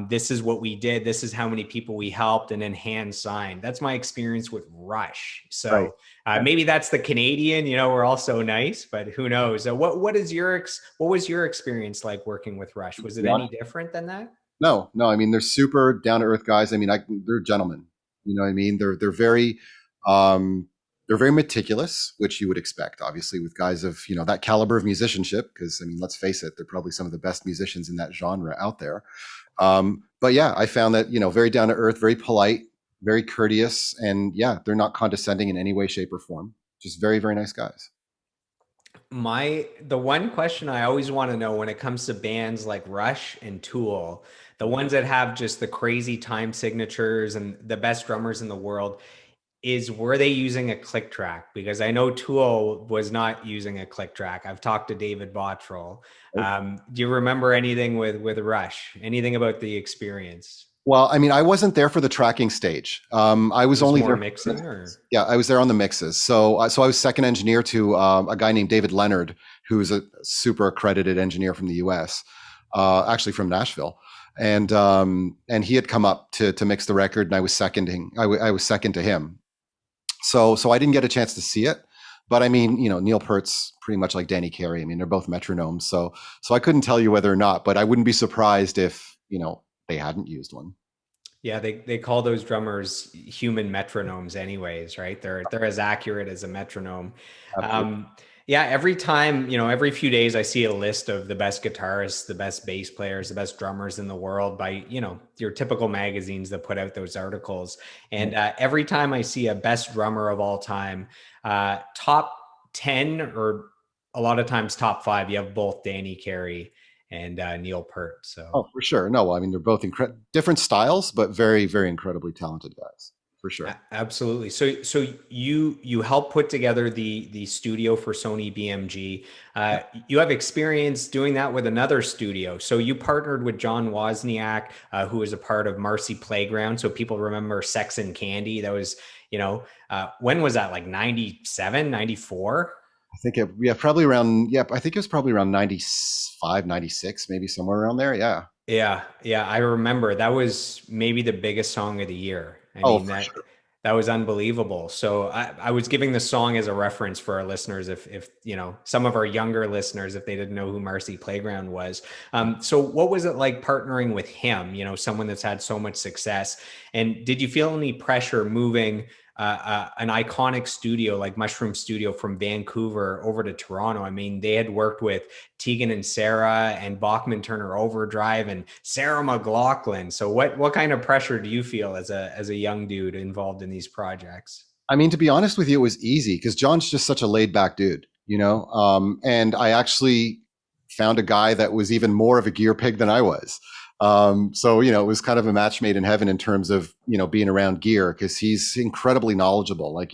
This is what we did. This is how many people we helped, and then hand signed. That's my experience with Rush. Right. So maybe that's the Canadian. You know, we're all so nice, but who knows? What was your experience like working with Rush? Was it Yeah. any different than that? No, no. I mean, they're super down to earth guys. I mean, they're gentlemen. You know what I mean? Um, they're very meticulous, which you would expect, obviously, with guys of that caliber of musicianship. Because I mean, let's face it, they're probably some of the best musicians in that genre out there. But yeah, I found that very down to earth, very polite, very courteous, and yeah, they're not condescending in any way, shape, or form. Just very, very nice guys. The one question I always want to know when it comes to bands like Rush and Tool, the ones that have just the crazy time signatures and the best drummers in the world, is were they using a click track? Because I know Tool was not using a click track. I've talked to David Bottrell. Do you remember anything with Rush? Anything about the experience? Well, I mean, I wasn't there for the tracking stage. I was Was only more there. mixing, or? Yeah, I was there on the mixes. So I was second engineer to a guy named David Leonard, who's a super accredited engineer from the U.S., actually from Nashville, and he had come up to mix the record, and I was seconding. I was second to him. So I didn't get a chance to see it, but I mean, Neil Peart's pretty much like Danny Carey. I mean, they're both metronomes, so I couldn't tell you whether or not, but I wouldn't be surprised if they hadn't used one. Yeah, they call those drummers human metronomes anyways, right? They're as accurate as a metronome. Absolutely. Yeah, every time, every few days I see a list of the best guitarists, the best bass players, the best drummers in the world by, your typical magazines that put out those articles. And every time I see a best drummer of all time, top 10 or a lot of times top 5, you have both Danny Carey and Neil Peart. So. Oh, for sure. No, I mean, they're both different styles, but very, very incredibly talented guys, for sure. Absolutely. So you help put together the studio for Sony BMG. You have experience doing that with another studio. So you partnered with John Wozniak, who was a part of Marcy Playground. So people remember Sex and Candy. That was, when was that? Like 97, 94? I think probably around, I think it was probably around 95, 96, maybe somewhere around there. Yeah. Yeah. I remember that was maybe the biggest song of the year. I Oh, mean, for sure. that was unbelievable. So I was giving the song as a reference for our listeners, if some of our younger listeners, if they didn't know who Marcy Playground was. So what was it like partnering with him? Someone that's had so much success. And did you feel any pressure moving an iconic studio like Mushroom Studio from Vancouver over to Toronto? I mean, they had worked with Tegan and Sarah and Bachman Turner Overdrive and Sarah McLachlan. So what kind of pressure do you feel as a young dude involved in these projects? I mean, to be honest with you, it was easy because John's just such a laid back dude, and I actually found a guy that was even more of a gear pig than I was. So, it was kind of a match made in heaven in terms of, being around gear because he's incredibly knowledgeable. Like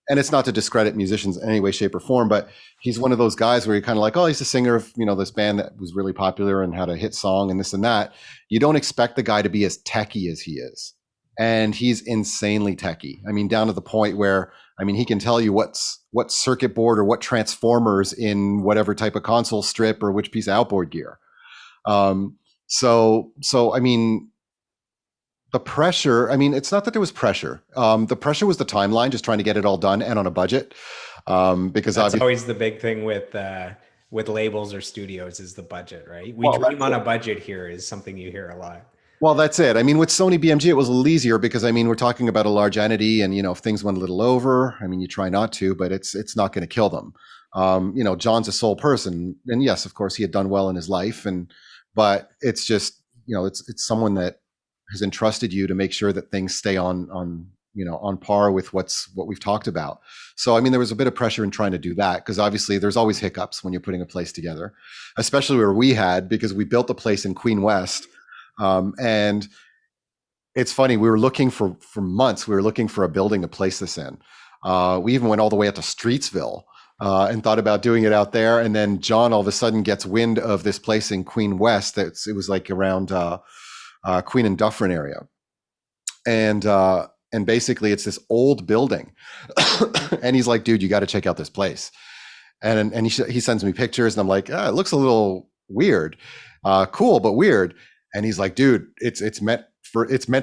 and it's not to discredit musicians in any way, shape, or form, but he's one of those guys where you're kind of like, oh, he's a singer of, this band that was really popular and had a hit song and this and that. You don't expect the guy to be as techie as he is. And he's insanely techie. I mean, down to the point where, he can tell you what circuit board or what transformers in whatever type of console strip or which piece of outboard gear. Um, so the pressure, it's not that there was pressure. The pressure was the timeline, just trying to get it all done and on a budget. Because That's obviously, always the big thing with labels or studios is the budget, right? We well, dream that's on it. a budget here is something you hear a lot. Well, that's it. With Sony BMG, it was a little easier because we're talking about a large entity, and if things went a little over, you try not to, but it's not going to kill them. John's a sole person, and yes, of course, he had done well in his life, but it's just it's someone that has entrusted you to make sure that things stay on par with what we've talked about. So there was a bit of pressure in trying to do that because obviously there's always hiccups when you're putting a place together, especially where we had because we built the place in Queen West. And it's funny, we were looking for months, we were looking for a building to place this in. We even went all the way up to Streetsville and thought about doing it out there. And then John all of a sudden gets wind of this place in Queen West. It was like around Queen and Dufferin area. And basically it's this old building. And he's like, dude, you got to check out this place. And he sends me pictures and I'm like, it looks a little weird. Cool, but weird. And he's like, dude, it's meant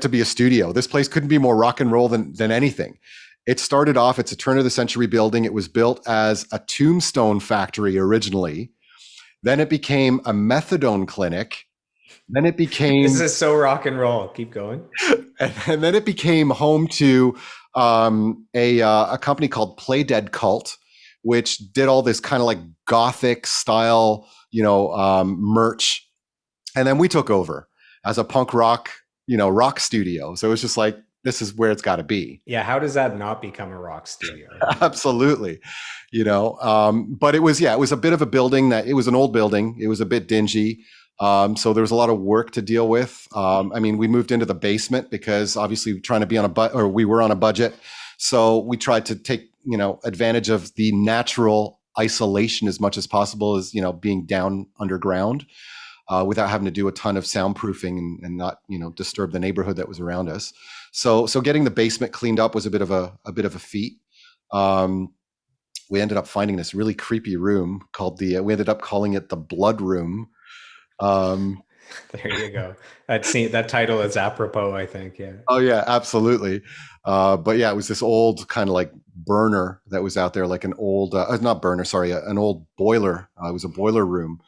to be a studio. This place couldn't be more rock and roll than anything. It started off, it's a turn of the century building. It was built as a tombstone factory originally. Then it became a methadone clinic. Then it This became, is so rock and roll. Keep going. and then it became home to a company called Play Dead Cult, which did all this kind of like gothic style, merch. And then we took over as a punk rock, rock studio. So it was just like, this is where it's got to be. Yeah, how does that not become a rock studio? Absolutely. But it was, yeah, it was a bit of a building it was an old building. It was a bit dingy. So there was a lot of work to deal with. We moved into the basement because obviously trying to be we were on a budget. So we tried to take, advantage of the natural isolation as much as possible as, being down underground. Without having to do a ton of soundproofing and not, disturb the neighborhood that was around us. So getting the basement cleaned up was a bit of a feat. We ended up finding this really creepy room we ended up calling it the Blood Room. There you go. That title is apropos, I think. Yeah. Oh yeah, absolutely. But yeah, it was this old kind of like burner that was out there, like an old, not burner, sorry, an old boiler. It was a boiler room.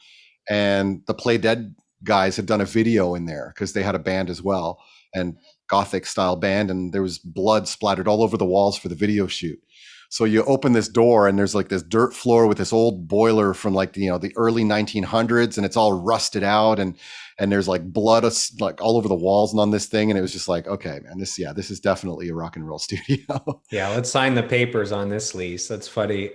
And the Play Dead guys had done a video in there because they had a band as well, and gothic style band, and there was blood splattered all over the walls for the video shoot. So you open this door and there's like this dirt floor with this old boiler from like the early 1900s, and it's all rusted out, and there's like blood like all over the walls and on this thing, and it was just like, okay, man, this is definitely a rock and roll studio. Yeah, let's sign the papers on this lease. That's funny.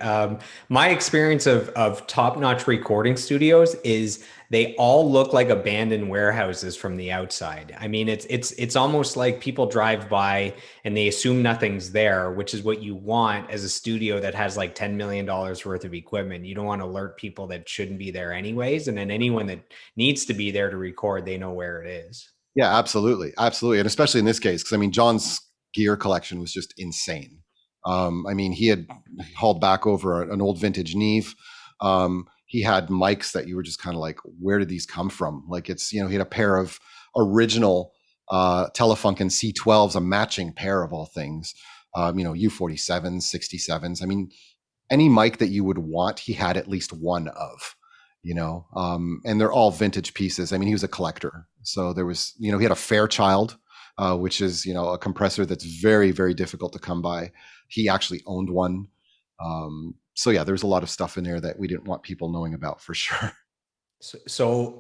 My experience of top-notch recording studios is they all look like abandoned warehouses from the outside. It's almost like people drive by and they assume nothing's there, which is what you want as a studio that has like $10 million worth of equipment. You don't want to alert people that shouldn't be there anyways, and then anyone that needs to be there to record, they know where it is. Yeah, absolutely, absolutely, and especially in this case because John's gear collection was just insane. He had hauled back over an old vintage Neve. He had mics that you were just kind of like, where did these come from? Like he had a pair of original Telefunken C12s, a matching pair of all things. U47s, 67s. Any mic that you would want, he had at least one of. And they're all vintage pieces. He was a collector. So there was, he had a Fairchild, which is, a compressor that's very, very difficult to come by. He actually owned one. So yeah, there's a lot of stuff in there that we didn't want people knowing about for sure. So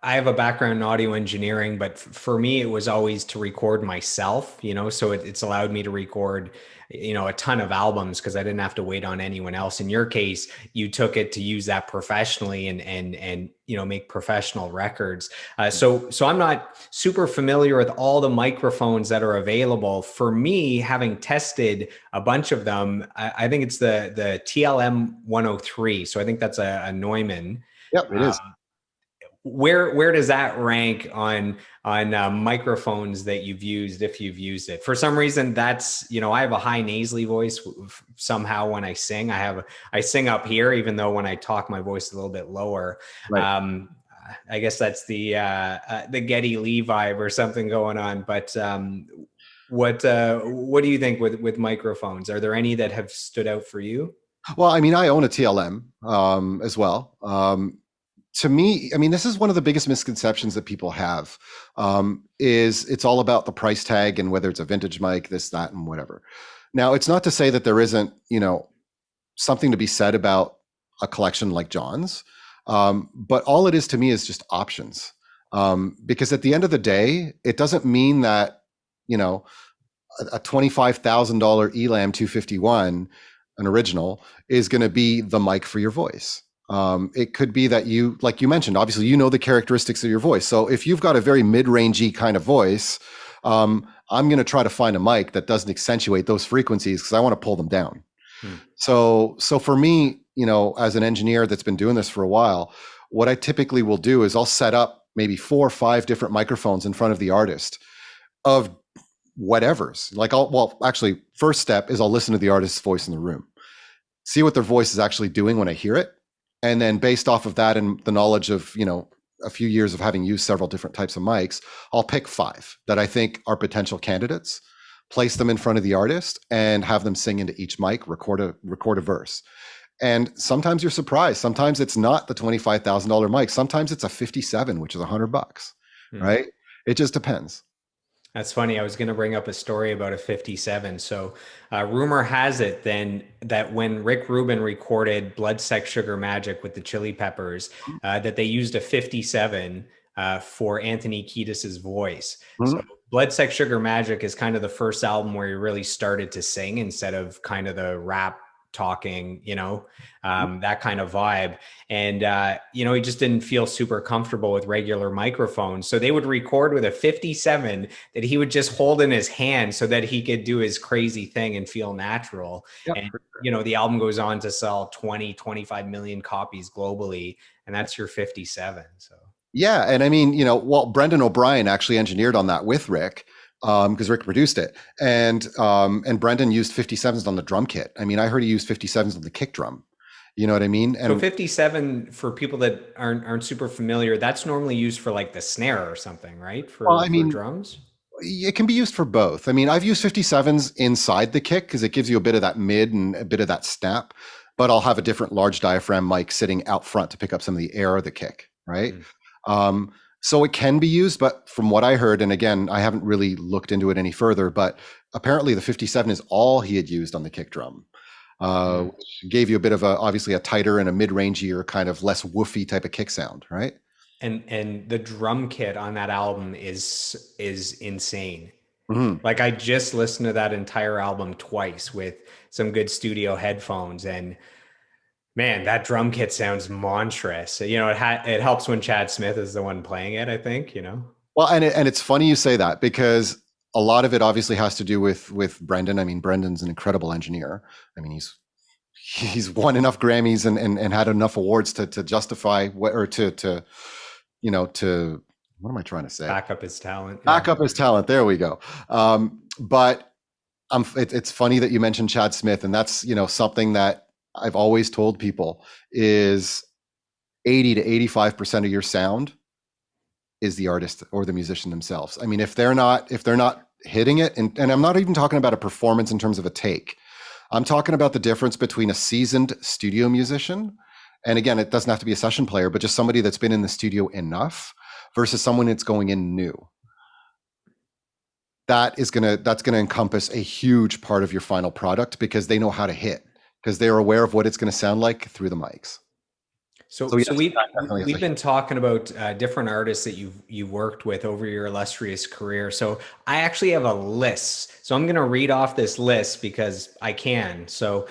I have a background in audio engineering, but for me, it was always to record myself, so it's allowed me to record, a ton of albums because I didn't have to wait on anyone else. In your case, you took it to use that professionally and make professional records. So I'm not super familiar with all the microphones that are available. For me, having tested a bunch of them, I think it's the TLM 103. So I think that's a Neumann. Yep, it is. Where does that rank on microphones that you've used, if you've used it? For some reason, that's, I have a high nasally voice somehow when I sing. I sing up here, even though when I talk my voice is a little bit lower. Right. I guess that's the Geddy Lee vibe or something going on. But what do you think with microphones? Are there any that have stood out for you? Well, I mean, I own a TLM as well. To me, I mean, this is one of the biggest misconceptions that people have, is it's all about the price tag and whether it's a vintage mic, this, that, and whatever. Now, it's not to say that there isn't, something to be said about a collection like John's, but all it is to me is just options. Because at the end of the day, it doesn't mean that, a $25,000 Elam 251, an original, is going to be the mic for your voice. It could be that you, like you mentioned, obviously, the characteristics of your voice. So if you've got a very mid-rangey kind of voice, I'm going to try to find a mic that doesn't accentuate those frequencies because I want to pull them down. So for me, as an engineer that's been doing this for a while, what I typically will do is I'll set up maybe 4 or 5 different microphones in front of the artist of whatever's. Actually, first step is I'll listen to the artist's voice in the room, see what their voice is actually doing when I hear it. And then based off of that and the knowledge of, a few years of having used several different types of mics, I'll pick 5 that I think are potential candidates, place them in front of the artist and have them sing into each mic, record a verse. And sometimes you're surprised. Sometimes it's not the $25,000 mic. Sometimes it's a 57, which is $100, right? It just depends. That's funny. I was going to bring up a story about a 57. So rumor has it then that when Rick Rubin recorded Blood, Sex, Sugar, Magic with the Chili Peppers, that they used a 57 for Anthony Kiedis's voice. So Blood, Sex, Sugar, Magic is kind of the first album where he really started to sing instead of kind of the rap talking, that kind of vibe. And, he just didn't feel super comfortable with regular microphones. So they would record with a 57 that he would just hold in his hand so that he could do his crazy thing and feel natural. Yep, and, sure. The album goes on to sell 25 million copies globally. And that's your 57. So. Yeah. And I mean, Brendan O'Brien actually engineered on that with Rick, because Rick produced it, and Brendan used 57s on the drum kit. I mean, I heard he used 57s on the kick drum. You know what I mean? And so 57, for people that aren't super familiar, that's normally used for like the snare or something, right? For drums. It can be used for both. I mean, I've used 57s inside the kick because it gives you a bit of that mid and a bit of that snap, but I'll have a different large diaphragm mic sitting out front to pick up some of the air of the kick, right? So it can be used, but from what I heard, and again, I haven't really looked into it any further, but apparently the 57 is all he had used on the kick drum, which gave you a bit of obviously a tighter and a mid-rangier kind of less woofy type of kick sound, right? And the drum kit on that album is insane. Like I just listened to that entire album twice with some good studio headphones, and man, that drum kit sounds monstrous. It helps when Chad Smith is the one playing it, I think, Well, and it's funny you say that because a lot of it obviously has to do with Brendan. I mean, Brendan's an incredible engineer. I mean, he's won enough Grammys and had enough awards to justify to what am I trying to say? Back up his talent. Back up his talent. There we go. But it's funny that you mentioned Chad Smith, and that's, something that I've always told people is 80 to 85% of your sound is the artist or the musician themselves. I mean, if they're not hitting it, and I'm not even talking about a performance in terms of a take, I'm talking about the difference between a seasoned studio musician, and again, it doesn't have to be a session player, but just somebody that's been in the studio enough versus someone that's going in new. That's going to encompass a huge part of your final product because they know how to hit, because they're aware of what it's going to sound like through the mics. So, So so yes, we that definitely is a we've been talking about different artists that you've worked with over your illustrious career. So I actually have a list. So I'm going to read off this list because I can. So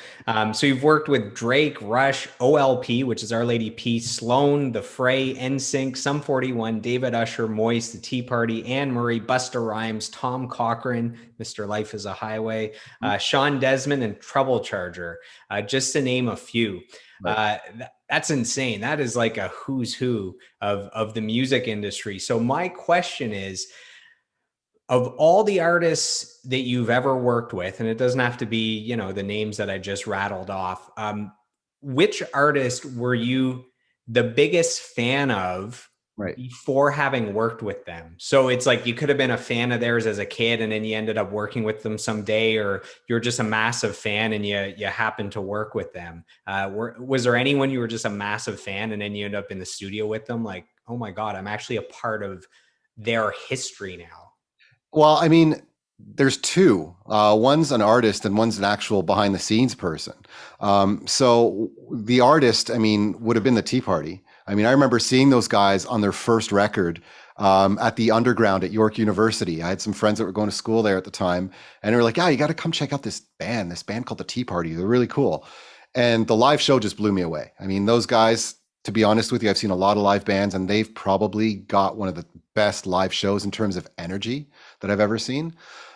you've worked with Drake, Rush, OLP, which is Our Lady Peace, Sloan, The Fray, NSYNC, Sum 41, David Usher, Moist, The Tea Party, Anne Murray, Busta Rhymes, Tom Cochrane, Mr. Life is a Highway, Sean Desmond, and Trouble Charger, just to name a few. right. That's insane. That is like a who's who of the music industry. So my question is, of all the artists that you've ever worked with, and it doesn't have to be, the names that I just rattled off, which artist were you the biggest fan of Right. before having worked with them? So it's like you could have been a fan of theirs as a kid and then you ended up working with them someday, or you're just a massive fan and you happen to work with them. Was there anyone you were just a massive fan and then you end up in the studio with them? Like, oh my God, I'm actually a part of their history now. Well, I mean, there's two. One's an artist and one's an actual behind the scenes person. So the artist, I mean, would have been the Tea Party. I mean, I remember seeing those guys on their first record at the Underground at York University. I had some friends that were going to school there at the time, and they were like, "Yeah, you got to come check out this band called the Tea Party. They're really cool." And the live show just blew me away. I mean, those guys, to be honest with you, I've seen a lot of live bands, and they've probably got one of the best live shows in terms of energy that I've ever seen.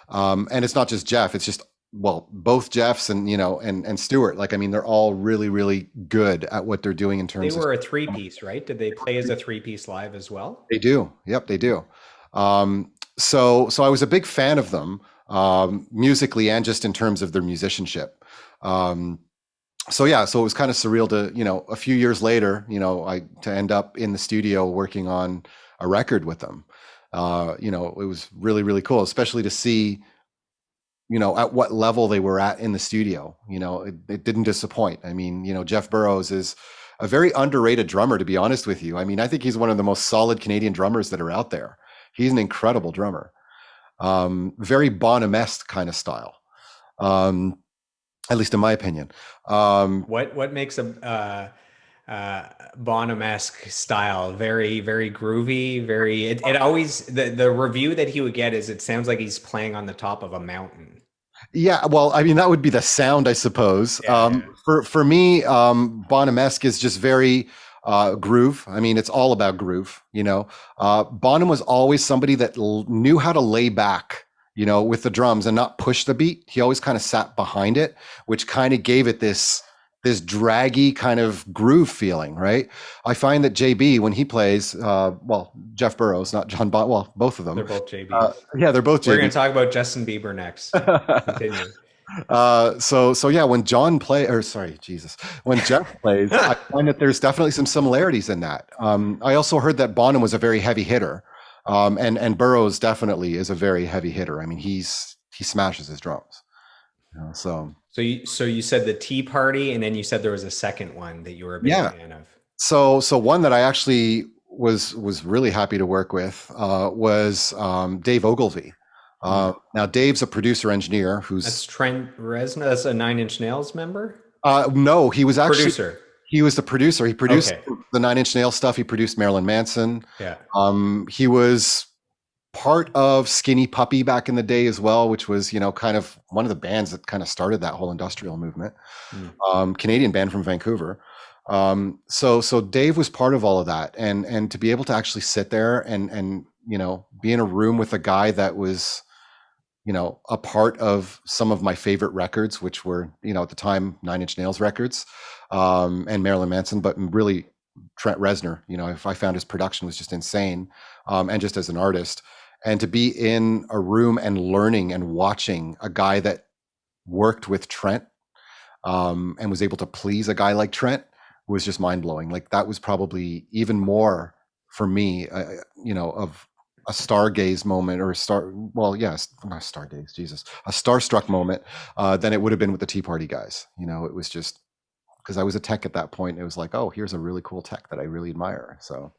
And it's not just Jeff; it's just both Jeffs and and Stuart. Like, I mean, they're all really, really good at what they're doing in They terms of. were a three piece, right? Did they play as a three piece live as well? They do. Yep, they do. So I was a big fan of them musically and just in terms of their musicianship. Um, so yeah, so it was kind of surreal to, a few years later, I to end up in the studio working on a record with them. It was really, really cool, especially to see, at what level they were at in the studio. It didn't disappoint. I mean, Jeff Burrows is a very underrated drummer, to be honest with you. I mean, I think he's one of the most solid Canadian drummers that are out there. He's an incredible drummer. Very Bonham-esque kind of style. At least in my opinion. What makes Bonham-esque style very, very groovy? Very. It always the review that he would get is it sounds like he's playing on the top of a mountain. Yeah, well, I mean, that would be the sound, I suppose. Yeah, For me, Bonham-esque is just very groove. I mean, it's all about groove. Bonham was always somebody that knew how to lay back, with the drums and not push the beat. He always kind of sat behind it, which kind of gave it this draggy kind of groove feeling, right? I find that JB, when he plays, Jeff Burrows, not John Bon, well, both of them. they're both JBs. Yeah, they're both JBs. We're going to talk about Justin Bieber next. Continue. So yeah, when when Jeff plays, I find that there's definitely some similarities in that. I also heard that Bonham was a very heavy hitter, and Burrows definitely is a very heavy hitter. I mean, he smashes his drums. So you said the Tea Party, and then you said there was a second one that you were a big fan of. So one that I actually was really happy to work with was Dave Ogilvy. Now Dave's a producer engineer That's Trent Reznor. That's a Nine Inch Nails member. No, he was actually Producer. He was the producer. He produced the Nine Inch Nails stuff. He produced Marilyn Manson. Yeah. He was part of Skinny Puppy back in the day as well, which was, kind of one of the bands that kind of started that whole industrial movement. Canadian band from Vancouver. So Dave was part of all of that. And to be able to actually sit there and be in a room with a guy that was, a part of some of my favorite records, which were, at the time, Nine Inch Nails records, and Marilyn Manson, but really Trent Reznor. If I found his production was just insane, and just as an artist, and to be in a room and learning and watching a guy that worked with Trent, and was able to please a guy like Trent was just mind blowing. Like, that was probably even more for me, of a stargaze moment, or not stargaze, Jesus, a starstruck moment, than it would have been with the Tea Party guys. It was just because I was a tech at that point. It was like, oh, here's a really cool tech that I really admire. So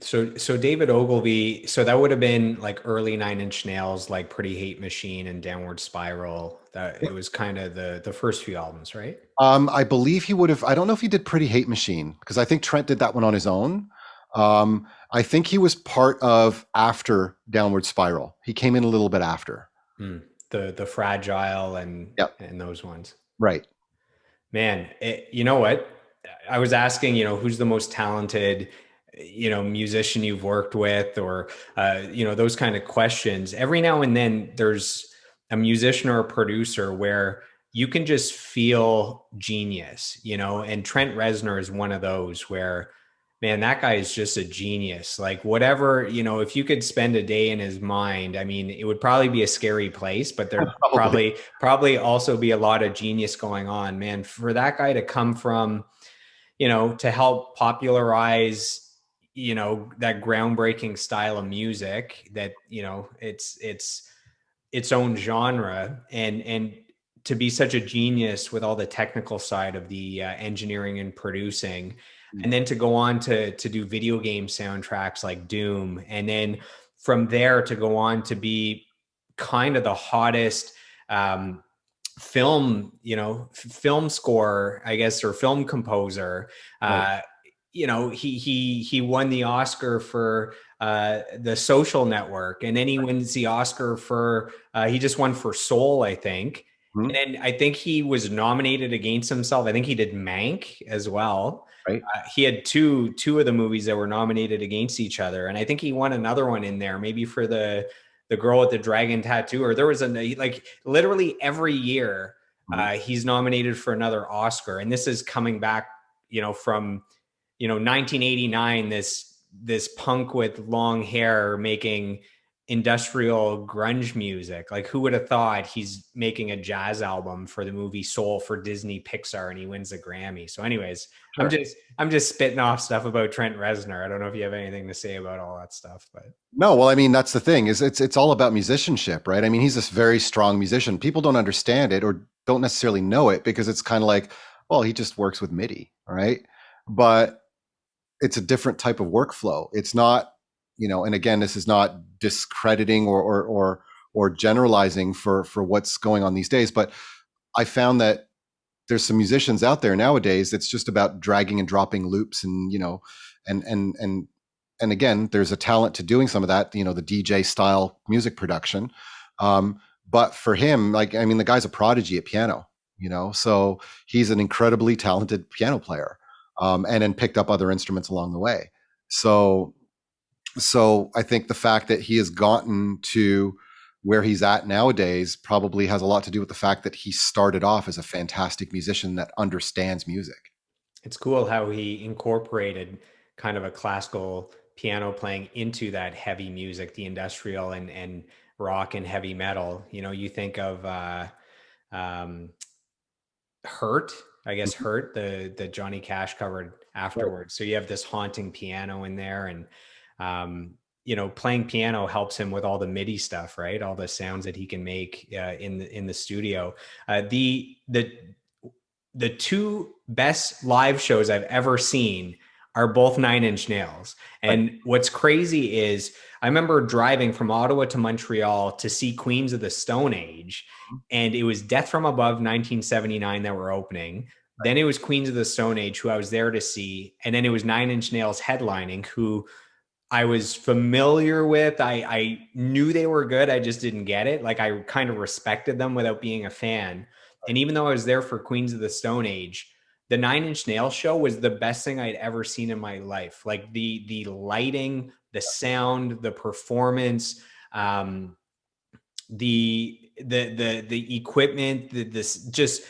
So David Ogilvy, so that would have been like early Nine Inch Nails, like Pretty Hate Machine and Downward Spiral. That it was kind of the first few albums, right? I believe he would have. I don't know if he did Pretty Hate Machine because I think Trent did that one on his own. I think he was part of after Downward Spiral. He came in a little bit after. Hmm. The Fragile Yep. and those ones. Right. Man, you know what? I was asking, who's the most talented, musician you've worked with, or those kind of questions. Every now and then, there's a musician or a producer where you can just feel genius, and Trent Reznor is one of those where, man, that guy is just a genius. Like whatever, if you could spend a day in his mind, I mean, it would probably be a scary place, but there'd Probably. probably also be a lot of genius going on, man. For that guy to come from, to help popularize, that groundbreaking style of music that, it's its own genre, and to be such a genius with all the technical side of the engineering and producing, and then to go on to do video game soundtracks like Doom, and then from there to go on to be kind of the hottest film, film score, I guess, or film composer. Right. He won the Oscar for the Social Network, and then he wins the Oscar for he just won for Soul, I think. Mhm. And then I think he was nominated against himself. I think he did Mank as well. Right. He had two of the movies that were nominated against each other, and I think he won another one in there, maybe for the girl with the dragon tattoo, or there was like literally every year Mhm. he's nominated for another Oscar, and this is coming back, from 1989. This punk with long hair making industrial grunge music. Like, who would have thought he's making a jazz album for the movie Soul for Disney Pixar, and he wins a Grammy? So, anyways, I'm Sure. just I'm just spitting off stuff about Trent Reznor. I don't know if you have anything to say about all that stuff, but No, well, I mean, that's the thing is it's all about musicianship, right? I mean, he's this very strong musician. People don't understand it or don't necessarily know it because it's kind of like, well, he just works with MIDI, right? But it's a different type of workflow. It's not, and again, this is not discrediting or generalizing for what's going on these days, but I found that there's some musicians out there nowadays that's just about dragging and dropping loops and and and and and again, there's a talent to doing some of that, the DJ style music production. But for him, like, I mean, the guy's a prodigy at piano, so he's an incredibly talented piano player, and then picked up other instruments along the way. So, so I think the fact that he has gotten to where he's at nowadays probably has a lot to do with the fact that he started off as a fantastic musician that understands music. it's cool how he incorporated kind of a classical piano playing into that heavy music, the industrial and rock and heavy metal. You think of um, Hurt, I guess Mhm. Hurt, the Johnny Cash covered Right. afterwards. So you have this haunting piano in there, and playing piano helps him with all the MIDI stuff, right? All the sounds that he can make in the studio. The two best live shows I've ever seen are both Nine Inch Nails. Right. And what's crazy is I remember driving from Ottawa to Montreal to see Queens of the Stone Age, and it was Death from Above 1979 that were opening. Then it was Queens of the Stone Age, who I was there to see, and then it was Nine Inch Nails headlining, who I was familiar with. I knew they were good. I just didn't get it. Like, I kind of respected them without being a fan. And even though I was there for Queens of the Stone Age, the Nine Inch Nails show was the best thing I'd ever seen in my life. Like the lighting, the sound, the performance, um, the equipment, this just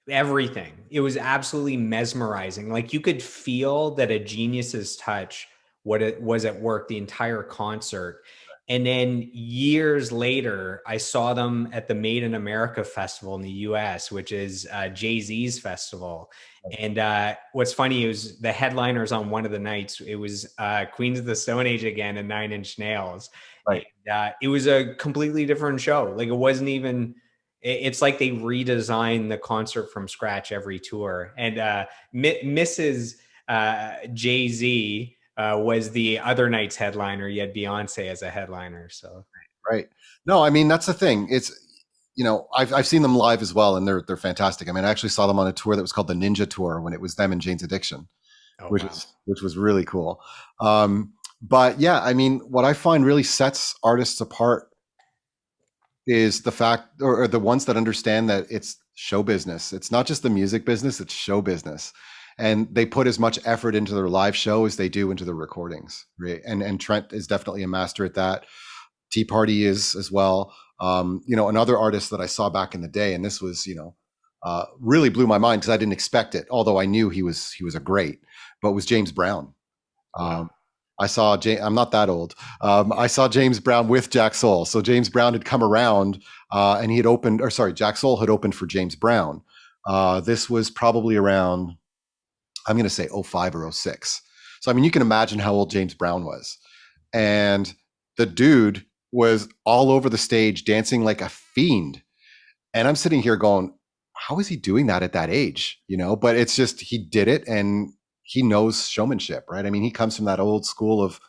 everything. It was absolutely mesmerizing. Like, you could feel that a genius's touch, what it was at work the entire concert. And then years later, I saw them at the Made in America festival in the US, which is Jay-Z's festival. And what's funny is the headliners on one of the nights, it was Queens of the Stone Age again and Nine Inch Nails. And Right. it was a completely different show. Like, it wasn't even It's like they redesign the concert from scratch every tour. And Mrs. Jay-Z was the other night's headliner. You had Beyonce as a headliner. So Right. No, I mean that's the thing. It's I've seen them live as well, and they're fantastic. I mean, I actually saw them on a tour that was called the Ninja Tour when it was them and Jane's Addiction, oh which wow. was really cool. But yeah, I mean, what I find really sets artists apart is the fact, or the ones that understand that it's show business. It's not just the music business; it's show business, and they put as much effort into their live show as they do into the recordings. Right? And Trent is definitely a master at that. Tea Party is as well. Another artist that I saw back in the day, and this was, really blew my mind because I didn't expect it, although I knew he was a great, but was James Brown. Wow. Um, I saw I'm not that old. I saw James Brown with Jack Soul. So James Brown had come around, and he had opened, or sorry, Jack Soul had opened for James Brown. This was probably around, I'm going to say '05 or '06. So I mean, you can imagine how old James Brown was, and the dude was all over the stage dancing like a fiend. And I'm sitting here going, how is he doing that at that age? But it's just, he did it, and he knows showmanship, right? I mean, he comes from that old school of,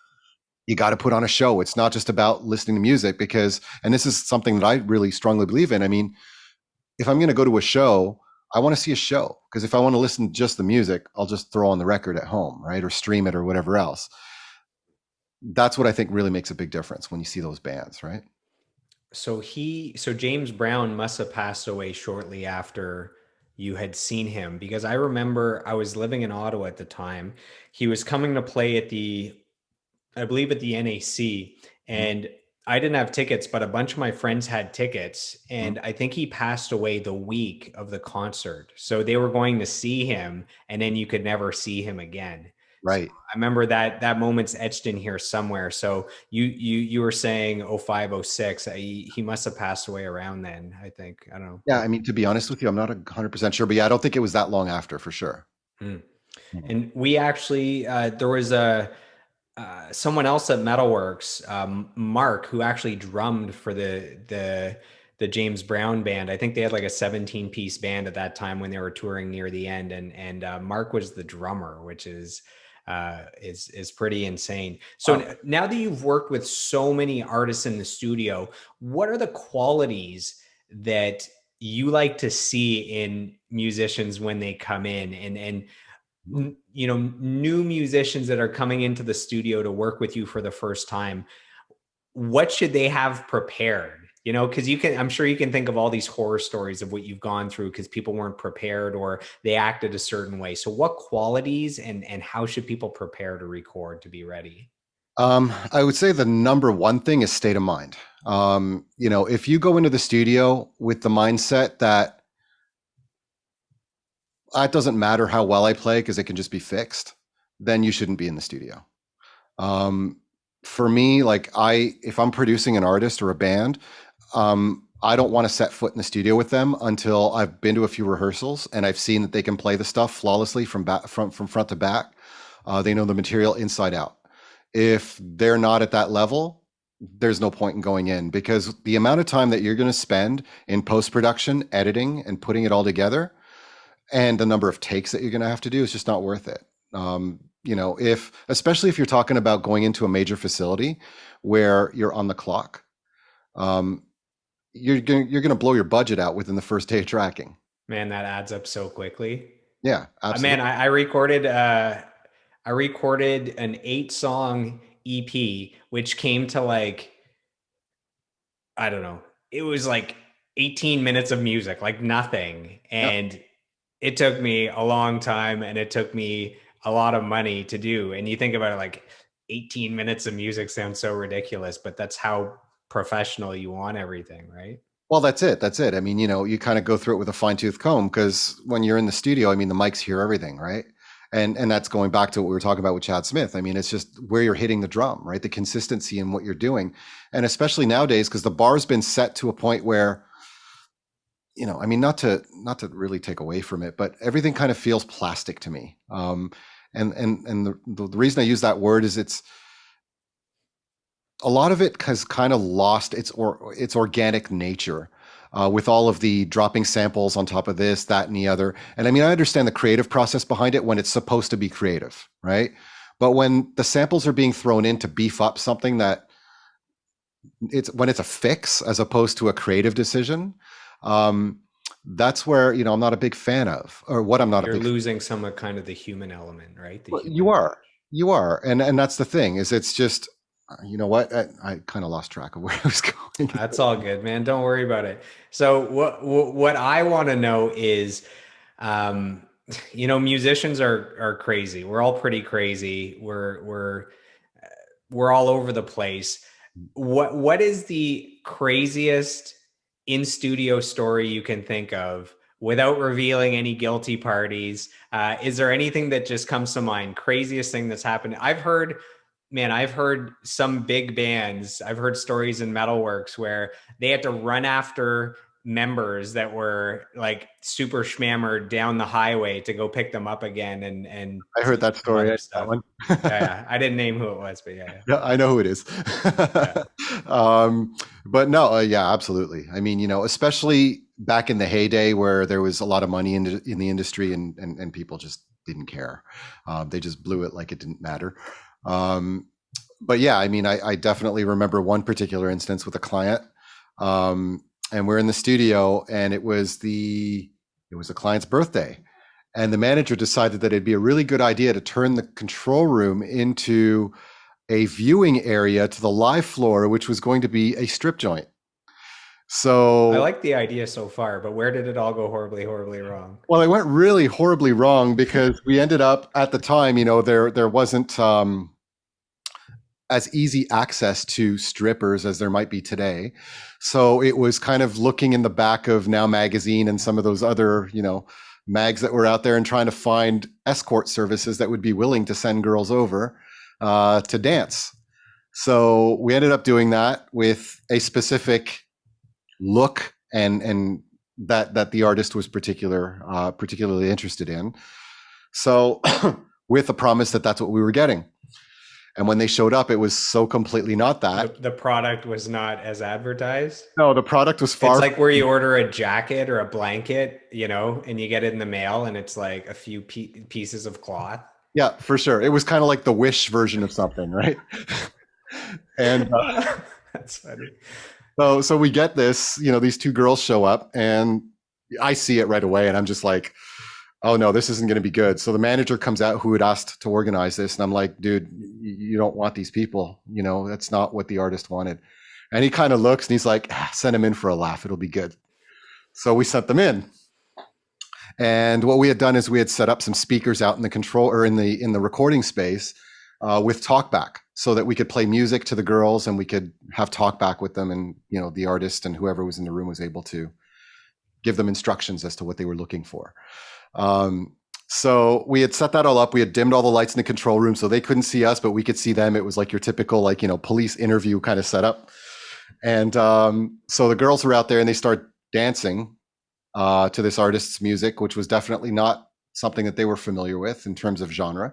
you got to put on a show. It's not just about listening to music because, and this is something that I really strongly believe in. I mean, if I'm going to go to a show, I want to see a show, because if I want to listen to just the music, I'll just throw on the record at home, right? Or stream it or whatever else. That's what I think really makes a big difference when you see those bands, right? So James Brown must have passed away shortly after you had seen him, because I remember I was living in Ottawa at the time. He was coming to play at I believe at the NAC, Mhm. and I didn't have tickets, but a bunch of my friends had tickets, Mhm. and I think he passed away the week of the concert. So they were going to see him, and then you could never see him again. So Right. I remember that moment's etched in here somewhere. So you were saying '05, '06. He must have passed away around then, I think. I don't know. Yeah, I mean, to be honest with you, I'm not 100% sure, but yeah, I don't think it was that long after, for sure. Hmm. Mhm. And we actually there was a someone else at Metalworks, Mark, who actually drummed for the James Brown band. I think they had like a 17-piece band at that time when they were touring near the end, and Mark was the drummer, which is pretty insane. So Wow. now that you've worked with so many artists in the studio, what are the qualities that you like to see in musicians when they come in, and Mhm. new musicians that are coming into the studio to work with you for the first time? What should they have prepared? Because I'm sure you can think of all these horror stories of what you've gone through because people weren't prepared or they acted a certain way. So what qualities and how should people prepare to record to be ready? I would say the number one thing is state of mind. If you go into the studio with the mindset that it doesn't matter how well I play because it can just be fixed, then you shouldn't be in the studio. Um, for me, like if I'm producing an artist or a band, I don't want to set foot in the studio with them until I've been to a few rehearsals and I've seen that they can play the stuff flawlessly from front to back. They know the material inside out. If they're not at that level, there's no point in going in, because the amount of time that you're going to spend in post production, editing, and putting it all together, and the number of takes that you're going to have to do is just not worth it. If especially if you're talking about going into a major facility where you're on the clock, um, you're going to blow your budget out within the first day of tracking. Man, that adds up so quickly. Yeah, Man, absolutely. I recorded an 8-song EP, which came to like, I don't know, it was like 18 minutes of music, like nothing. Yeah. And it took me a long time and it took me a lot of money to do. And you think about it, like 18 minutes of music sounds so ridiculous, but that's how professional you want everything, right? Well, that's it. That's it. I mean, you kind of go through it with a fine tooth comb, because when you're in the studio, I mean, the mics hear everything, right? And that's going back to what we were talking about with Chad Smith. I mean, it's just where you're hitting the drum, right? The consistency in what you're doing, and especially nowadays, because the bar's been set to a point where, I mean, not to really take away from it, but everything kind of feels plastic to me. And the reason I use that word is it's a lot of it has kind of lost its organic nature. With all of the dropping samples on top of this, that, and the other. And I mean, I understand the creative process behind it when it's supposed to be creative, right? But when the samples are being thrown in to beef up something that when it's a fix as opposed to a creative decision, um, that's where, I'm not a big fan of, or what I'm not a You're big. losing some of kind of the human element, right? The Well, human touch. you are, and that's the thing is it's just, you know what, I kind of lost track of where I was going. That's all good, man. Don't worry about it. So what I want to know is, um, musicians are crazy. We're all pretty crazy. We're all over the place. What is the craziest in studio story you can think of without revealing any guilty parties? Is there anything that just comes to mind? Craziest thing that's happened? I've heard some big bands. I've heard stories in Metalworks where they had to run after members that were like super schmammered down the highway to go pick them up again and I heard that some story, other that stuff. one. Yeah, I didn't name who it was, but yeah, Yeah, I know who it is. yeah. But no, yeah, absolutely. I mean, especially back in the heyday where there was a lot of money in the industry and people just didn't care. They just blew it like it didn't matter. Um, but yeah, I mean, I definitely remember one particular instance with a client. And we're in the studio and it was a client's birthday. And the manager decided that it'd be a really good idea to turn the control room into a viewing area to the live floor, which was going to be a strip joint. I So, like the idea so far, but where did it all go horribly, horribly wrong? well, it went really horribly wrong because we ended up at the time, there wasn't as easy access to strippers as there might be today. So it was kind of looking in the back of Now Magazine and some of those other, mags that were out there and trying to find escort services that would be willing to send girls over to dance. So we ended up doing that with a specific look and that the artist was particularly interested in. So with the promise that that's what we were getting. And when they showed up, it was so completely not that. The product was not as advertised. No, the product was It's far. like where you order a jacket or a blanket, and you get it in the mail and it's like a few pieces of cloth. Yeah, for sure. It was kind of like the Wish version of something, right? And That's funny. so we get this, these two girls show up and I see it right away and I'm just like, oh no, this isn't going to be good. So the manager comes out who had asked to organize this. And I'm like, dude, you don't want these people. That's not what the artist wanted. And he kind of looks and he's like, send them in for a laugh. It'll be good. So we sent them in. And what we had done is we had set up some speakers out in the control or in the recording space with talkback so that we could play music to the girls and we could have talkback with them. And, the artist and whoever was in the room was able to give them instructions as to what they were looking for. So we had set that all up. We had dimmed all the lights in the control room so they couldn't see us, but we could see them. It was like your typical, police interview kind of setup. And so the girls were out there and they start dancing to this artist's music, which was definitely not something that they were familiar with in terms of genre.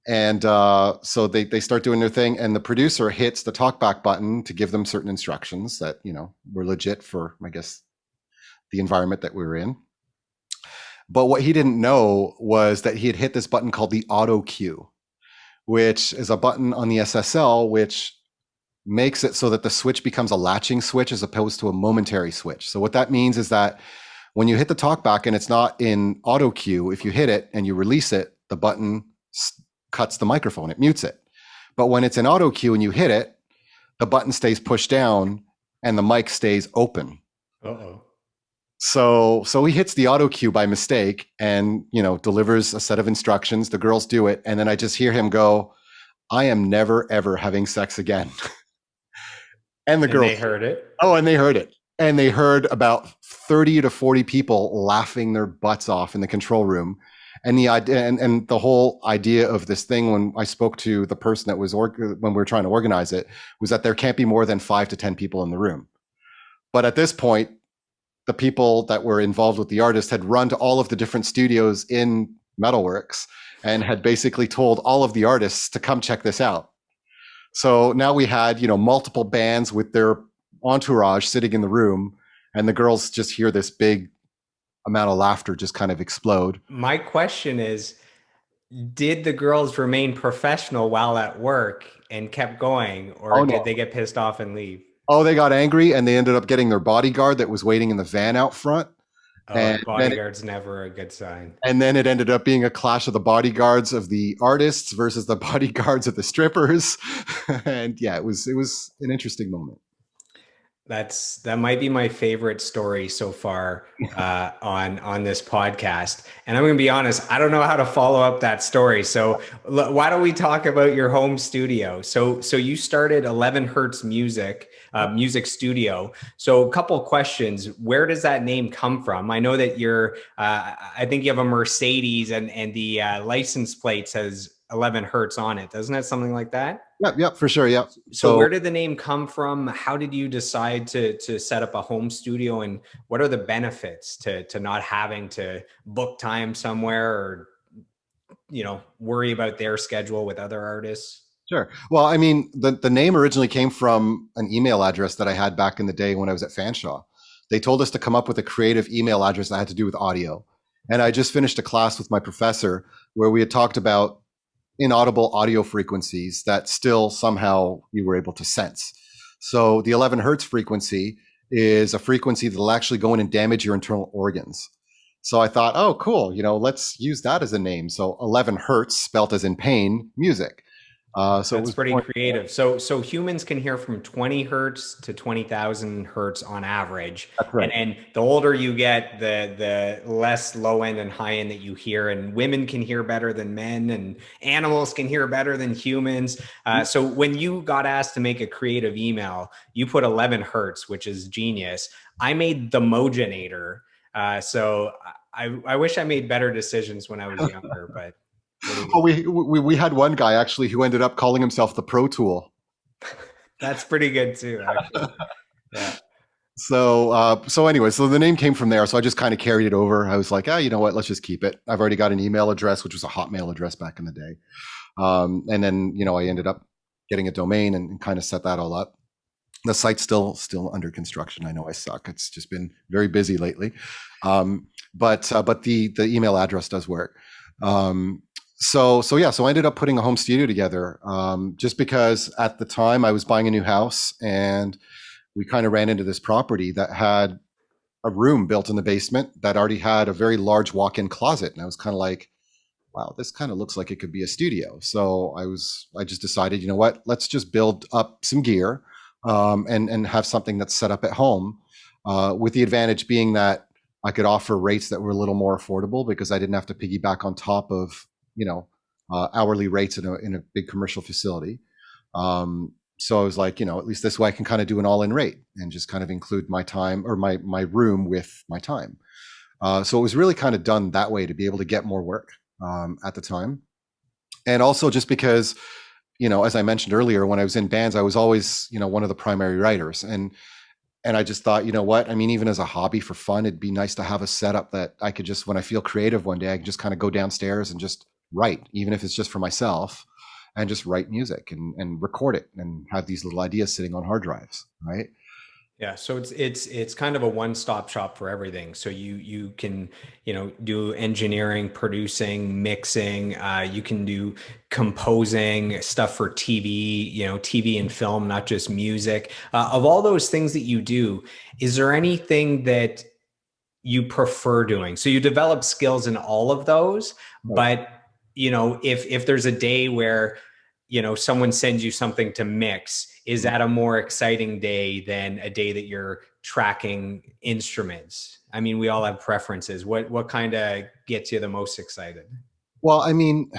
And so they start doing their thing and the producer hits the talkback button to give them certain instructions that, were legit for, I guess, the environment that we were in. But what he didn't know was that he had hit this button called the auto cue, which is a button on the SSL, which makes it so that the switch becomes a latching switch as opposed to a momentary switch. So what that means is that when you hit the talkback and it's not in auto cue, if you hit it and you release it, the button cuts the microphone, it mutes it. But when it's in auto cue and you hit it, the button stays pushed down and the mic stays open. Uh-oh. So he hits the auto cue by mistake and, delivers a set of instructions. The girls do it. And then I just hear him go, I am never, ever having sex again. And the girls, they heard it. Oh, and they heard it. And they heard about 30 to 40 people laughing their butts off in the control room. And the idea and the whole idea of this thing, when I spoke to the person that was when we were trying to organize it, was that there can't be more than 5 to 10 people in the room. But at this point, the people that were involved with the artist had run to all of the different studios in Metalworks and had basically told all of the artists to come check this out. So now we had, multiple bands with their entourage sitting in the room, and the girls just hear this big amount of laughter just kind of explode. My question is, did the girls remain professional while at work and kept going, or Oh did no. they get pissed off and leave? Oh, they got angry and they ended up getting their bodyguard that was waiting in the van out front. Oh, And then bodyguard's never a good sign. and then it ended up being a clash of the bodyguards of the artists versus the bodyguards of the strippers. And yeah, it was an interesting moment. That might be my favorite story so far on this podcast. And I'm going to be honest, I don't know how to follow up that story. So why don't we talk about your home studio? So you started 11 Hertz Music Studio. So a couple of questions. Where does that name come from? I know that I think you have a Mercedes and the license plate says 11 Hertz on it. Doesn't it something like that? Yep, yep, for sure. Yep. So So where did the name come from? How did you decide to set up a home studio, and what are the benefits to not having to book time somewhere or worry about their schedule with other artists? sure. Well, I mean, the name originally came from an email address that I had back in the day when I was at Fanshawe. They told us to come up with a creative email address that had to do with audio. And I just finished a class with my professor where we had talked about inaudible audio frequencies that still somehow you were able to sense. So the 11 hertz frequency is a frequency that'll actually go in and damage your internal organs. So I thought, oh, cool, let's use that as a name. So 11 hertz, spelt as in pain, music. So it That's was pretty born. creative. So humans can hear from 20 hertz to 20,000 hertz on average. That's And right. and the older you get, the less low end and high end that you hear. And women can hear better than men, and animals can hear better than humans. So when you got asked to make a creative email, you put 11 hertz, which is genius. I made the Moginator. So I wish I made better decisions when I was younger, but what do you? Well, we had one guy actually who ended up calling himself the Pro Tool. That's pretty good too, actually. Yeah. So anyway, so the name came from there. So I just kind of carried it over. I was like, you know what? Let's just keep it. I've already got an email address, which was a Hotmail address back in the day. And then I ended up getting a domain and kind of set that all up. The site's still under construction. I know I suck. It's just been very busy lately. But the email address does work. So yeah, so I ended up putting a home studio together, just because at the time I was buying a new house and we kind of ran into this property that had a room built in the basement that already had a very large walk-in closet. And I was kind of like, wow, this kind of looks like it could be a studio. So I just decided, you know what, let's just build up some gear, and have something that's set up at home, with the advantage being that I could offer rates that were a little more affordable because I didn't have to piggyback on top of, hourly rates in a big commercial facility. So I was like, at least this way I can kind of do an all-in rate and just kind of include my time or my room with my time. So it was really kind of done that way to be able to get more work, at the time. And also just because, as I mentioned earlier, when I was in bands, I was always, one of the primary writers. And I just thought, you know what? I mean, even as a hobby for fun, it'd be nice to have a setup that I could just, when I feel creative one day, I can just kind of go downstairs and just write, even if it's just for myself, and just write music and record it and have these little ideas sitting on hard drives, right? Yeah, so it's kind of a one-stop shop for everything. So you can do engineering, producing, mixing. You can do composing stuff for TV, TV and film, not just music. Of all those things that you do, is there anything that you prefer doing? So you develop skills in all of those, Right. but if there's a day where someone sends you something to mix, is that a more exciting day than a day that you're tracking instruments? I mean, we all have preferences. What kind of gets you the most excited? Well, I mean,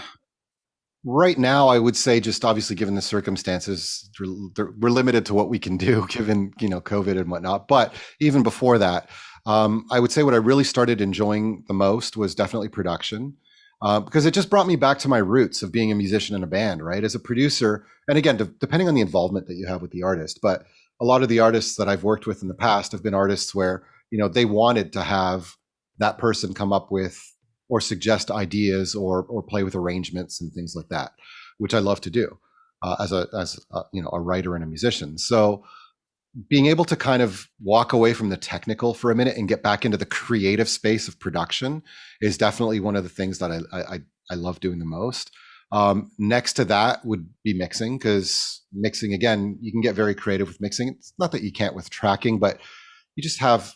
right now, I would say just obviously given the circumstances, we're limited to what we can do given, COVID and whatnot. But even before that, I would say what I really started enjoying the most was definitely production, because it just brought me back to my roots of being a musician in a band, right? As a producer, and again, depending on the involvement that you have with the artist, but a lot of the artists that I've worked with in the past have been artists where, they wanted to have that person come up with or suggest ideas or play with arrangements and things like that, which I love to do. as a writer and a musician. So being able to kind of walk away from the technical for a minute and get back into the creative space of production is definitely one of the things that I love doing the most. Next to that would be mixing, because mixing, again, you can get very creative with mixing. It's not that you can't with tracking, but you just have,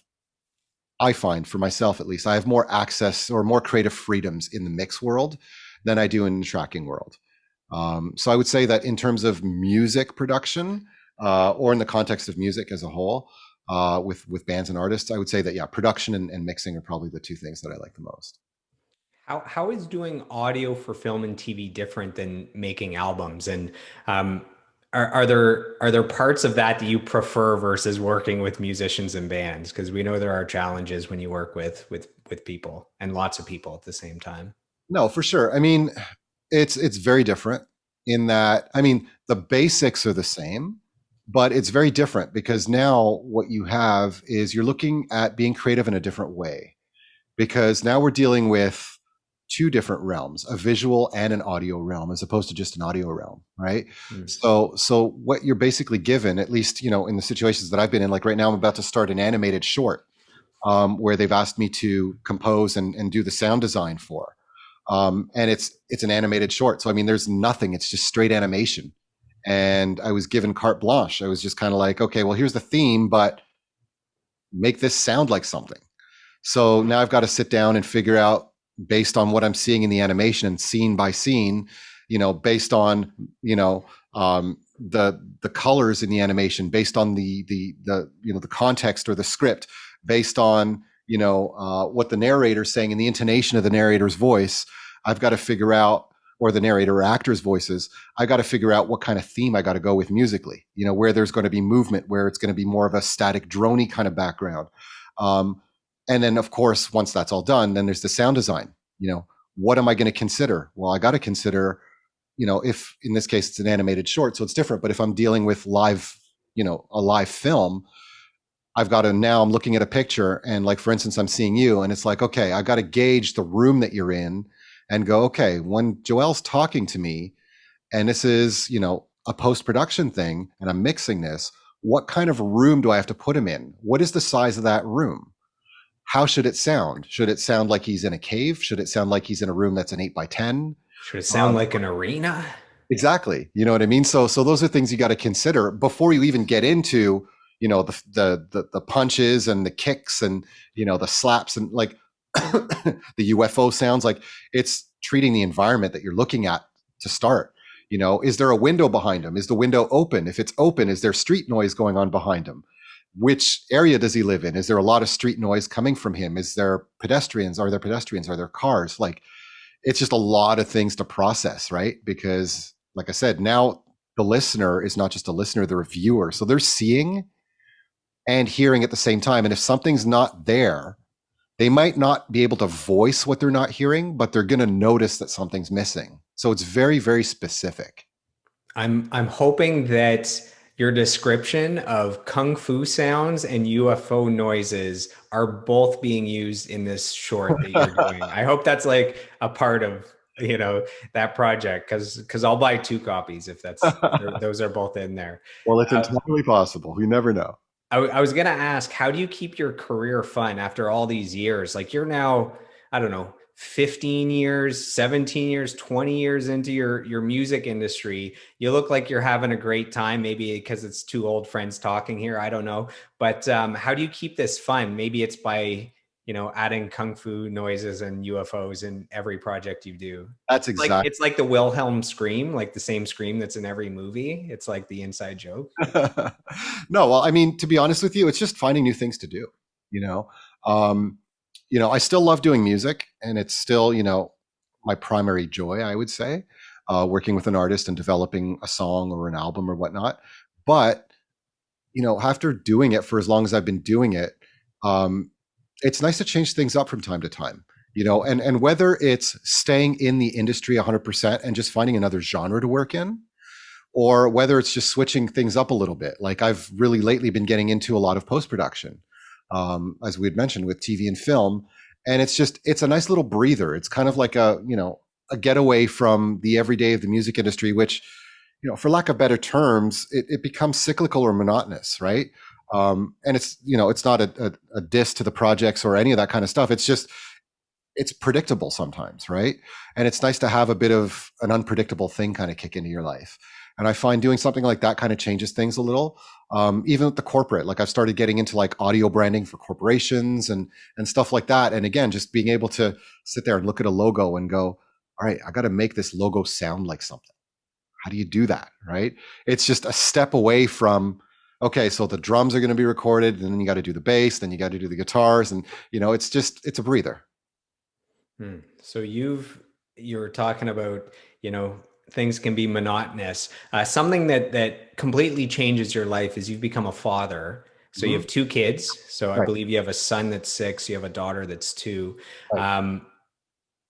I find for myself at least, I have more access or more creative freedoms in the mix world than I do in the tracking world. So I would say that in terms of music production, or in the context of music as a whole, with bands and artists, I would say that yeah, production and mixing are probably the two things that I like the most. How is doing audio for film and TV different than making albums? And um, are there parts of that that you prefer versus working with musicians and bands? Because we know there are challenges when you work with people and lots of people at the same time. No, for sure. I mean, it's very different in that, I mean, the basics are the same, but it's very different because now what you have is you're looking at being creative in a different way, because now we're dealing with two different realms, a visual and an audio realm, as opposed to just an audio realm, right? Mm. So what you're basically given, at least, in the situations that I've been in, like right now, I'm about to start an animated short, where they've asked me to compose and do the sound design for. And it's an animated short. So I mean, there's nothing, it's just straight animation. And I was given carte blanche. I was just kind of like, okay, well, here's the theme, but make this sound like something. So now I've got to sit down and figure out, based on what I'm seeing in the animation, scene by scene, based on the colors in the animation, based on the context or the script, based on what the narrator's saying and the intonation of the narrator's voice. I've got to figure out, or the narrator or actors' voices, I got to figure out what kind of theme I got to go with musically. Where there's going to be movement, where it's going to be more of a static droney kind of background. And then, of course, once that's all done, then there's the sound design. What am I going to consider? Well, I got to consider, if in this case it's an animated short, so it's different. But if I'm dealing with live, a live film, I've got to, now I'm looking at a picture and, like, for instance, I'm seeing you and it's like, okay, I got to gauge the room that you're in and go, okay, when Joelle's talking to me and this is, a post-production thing and I'm mixing this, what kind of room do I have to put him in? What is the size of that room? How should it sound? Should it sound like he's in a cave? Should it sound like he's in a room that's an 8x10? Should it sound like an arena? Exactly. You know what I mean? So those are things you got to consider before you even get into, the punches and the kicks and, the slaps and, like, the UFO sounds. Like, it's treating the environment that you're looking at to start. Is there a window behind him? Is the window open? If it's open, is there street noise going on behind him? Which area does he live in? Is there a lot of street noise coming from him? Is there pedestrians? Are there pedestrians? Are there cars? Like, it's just a lot of things to process, right? Because, like I said, now the listener is not just a listener, they're a viewer. So they're seeing and hearing at the same time. And if something's not there, they might not be able to voice what they're not hearing, but they're going to notice that something's missing. So it's very, very specific. I'm hoping that your description of kung fu sounds and UFO noises are both being used in this short that you're doing. I hope that's like a part of, that project, because I'll buy two copies if those are both in there. Well, it's entirely possible. You never know. I was gonna ask, how do you keep your career fun after all these years? Like, you're now, I don't know, 15 years, 17 years, 20 years into your music industry. You look like you're having a great time, maybe because it's two old friends talking here. I don't know. But how do you keep this fun? Maybe it's by, adding kung fu noises and UFOs in every project you do. That's exactly. It's like the Wilhelm scream, like the same scream that's in every movie. It's like the inside joke. No, well, I mean, to be honest with you, it's just finding new things to do. You know, um, I still love doing music, and it's still, my primary joy, I would say, working with an artist and developing a song or an album or whatnot. But after doing it for as long as I've been doing it, um, it's nice to change things up from time to time. And whether it's staying in the industry 100% and just finding another genre to work in, or whether it's just switching things up a little bit. Like, I've really lately been getting into a lot of post-production, as we had mentioned, with TV and film. And it's a nice little breather. It's kind of like a getaway from the everyday of the music industry, which, for lack of better terms, it becomes cyclical or monotonous, right? And it's not a diss to the projects or any of that kind of stuff. It's just, it's predictable sometimes, right? And it's nice to have a bit of an unpredictable thing kind of kick into your life. And I find doing something like that kind of changes things a little. Even with the corporate, like I've started getting into like audio branding for corporations and stuff like that. And again, just being able to sit there and look at a logo and go, all right, I got to make this logo sound like something. How do you do that, right? It's just a step away from, okay, so the drums are going to be recorded, and then you got to do the bass, then you got to do the guitars, and it's a breather. So you're talking about, things can be monotonous. Something that completely changes your life is you've become a father. So you Mhm. have two kids. So I Right, believe you have a son that's 6. You have a daughter that's 2. right. Um,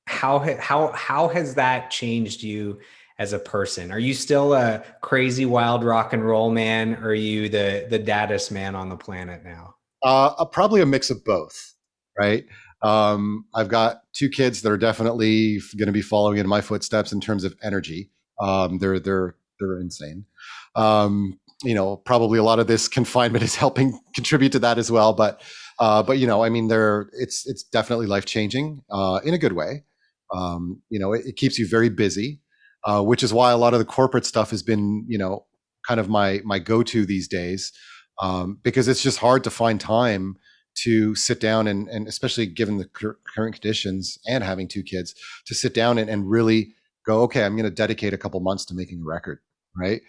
how has that changed you as a person? Are you still a crazy wild rock and roll man, or are you the daddest man on the planet now? Probably a mix of both, right? I've got two kids that are definitely going to be following in my footsteps in terms of energy. They're insane. Probably a lot of this confinement is helping contribute to that as well. But I mean, it's definitely life changing in a good way. It keeps you very busy, which is why a lot of the corporate stuff has been, kind of my go to these days, because it's just hard to find time to sit down and especially given the current conditions and having two kids, to sit down and really go, okay, I'm going to dedicate a couple months to making a record, right?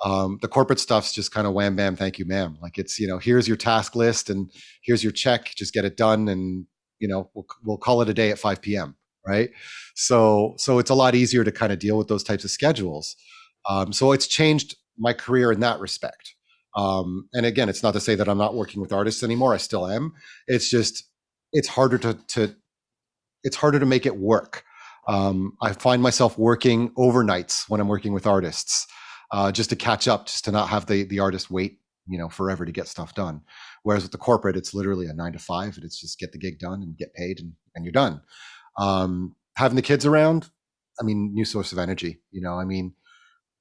The corporate stuff's just kind of wham bam, thank you, ma'am. Like it's, here's your task list and here's your check, just get it done, and we'll call it a day at 5 p.m. Right? So it's a lot easier to kind of deal with those types of schedules. So it's changed my career in that respect. And again, it's not to say that I'm not working with artists anymore. I still am. It's just it's harder to make it work. I find myself working overnights when I'm working with artists, just to catch up, just to not have the artist wait, forever to get stuff done. Whereas with the corporate, it's literally a 9 to 5, and it's just get the gig done and get paid, and you're done. Having the kids around, I mean, new source of energy. I mean,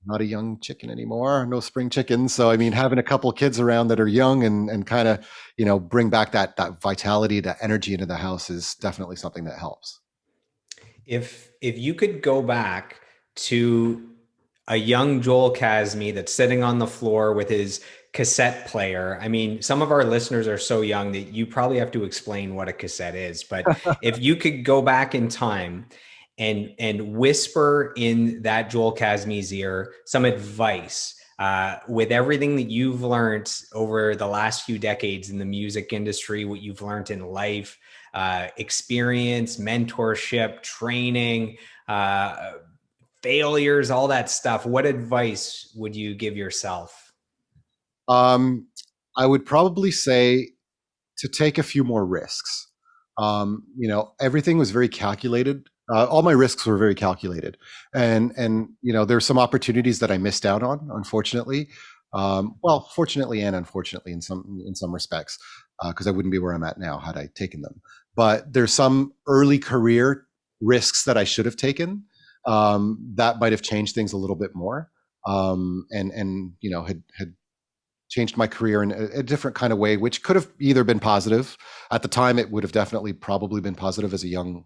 not a young chicken anymore, no spring chickens. So I mean, having a couple of kids around that are young and kind of, bring back that vitality, that energy into the house is definitely something that helps. If you could go back to a young Joel Kazmi that's sitting on the floor with his cassette player. I mean, some of our listeners are so young that you probably have to explain what a cassette is. But if you could go back in time and whisper in that Joel Kazmi's ear some advice, with everything that you've learned over the last few decades in the music industry, what you've learned in life, experience, mentorship, training, failures, all that stuff, what advice would you give yourself? Um, I would probably say to take a few more risks. Everything was very calculated. All my risks were very calculated, and there's some opportunities that I missed out on, unfortunately. Well, fortunately and unfortunately in some respects, because I wouldn't be where I'm at now had I taken them. But there's some early career risks that I should have taken, that might have changed things a little bit more, and had changed my career in a different kind of way, which could have either been positive. At the time, it would have definitely probably been positive as a young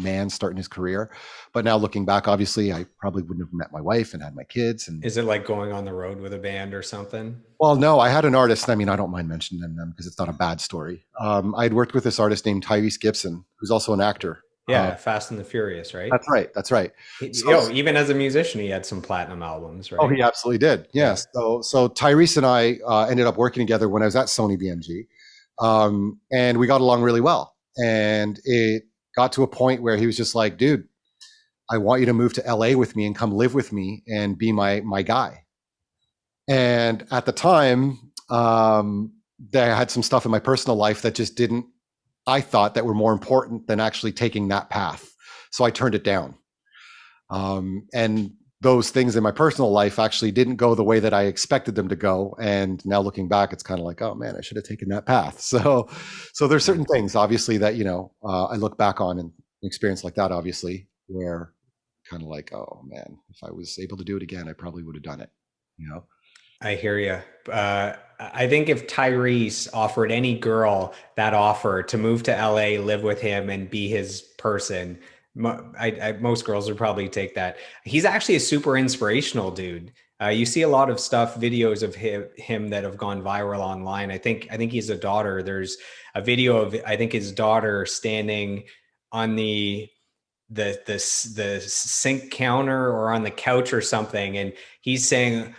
man starting his career. But now looking back, obviously, I probably wouldn't have met my wife and had my kids. And Is it like going on the road with a band or something? well, no, I had an artist. I mean, I don't mind mentioning them because it's not a bad story. I had worked with this artist named Tyrese Gibson, who's also an actor. Yeah, Fast and the Furious, right? That's right. That's right. So, Even as a musician, he had some platinum albums, oh, right? he absolutely did. Yeah. Yes. So Tyrese and I ended up working together when I was at Sony BMG, and we got along really well. And it got to a point where he was just like, "Dude, I want you to move to LA with me and come live with me and be my guy." And at the time, I had some stuff in my personal life that just didn't. I thought that were more important than actually taking that path, so I turned it down. And those things in my personal life actually didn't go the way that I expected them to go. And now looking back, it's kind of like, oh man, I should have taken that path. So there's certain things, obviously, that I look back on and experience like that, obviously, where kind of like, oh man, if I was able to do it again, I probably would have done it, you know? I hear you. I think if Tyrese offered any girl that offer to move to LA, live with him, and be his person, most girls would probably take that. He's actually a super inspirational dude. You see a lot of stuff, videos of him that have gone viral online. I think he's a daughter. There's a video of I think his daughter standing on the sink counter or on the couch or something, and he's saying,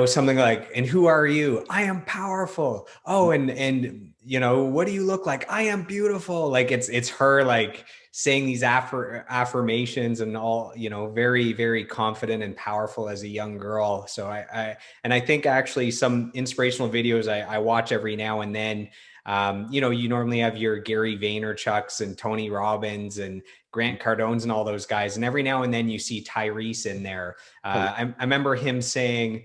something like, "And who are you? I am powerful. Oh, and what do you look like? I am beautiful." Like it's her like saying these affirmations and all, very very confident and powerful as a young girl. So I think actually some inspirational videos I watch every now and then. You normally have your Gary Vaynerchuks and Tony Robbins and Grant Cardone's and all those guys. And every now and then you see Tyrese in there. Oh, I remember him saying,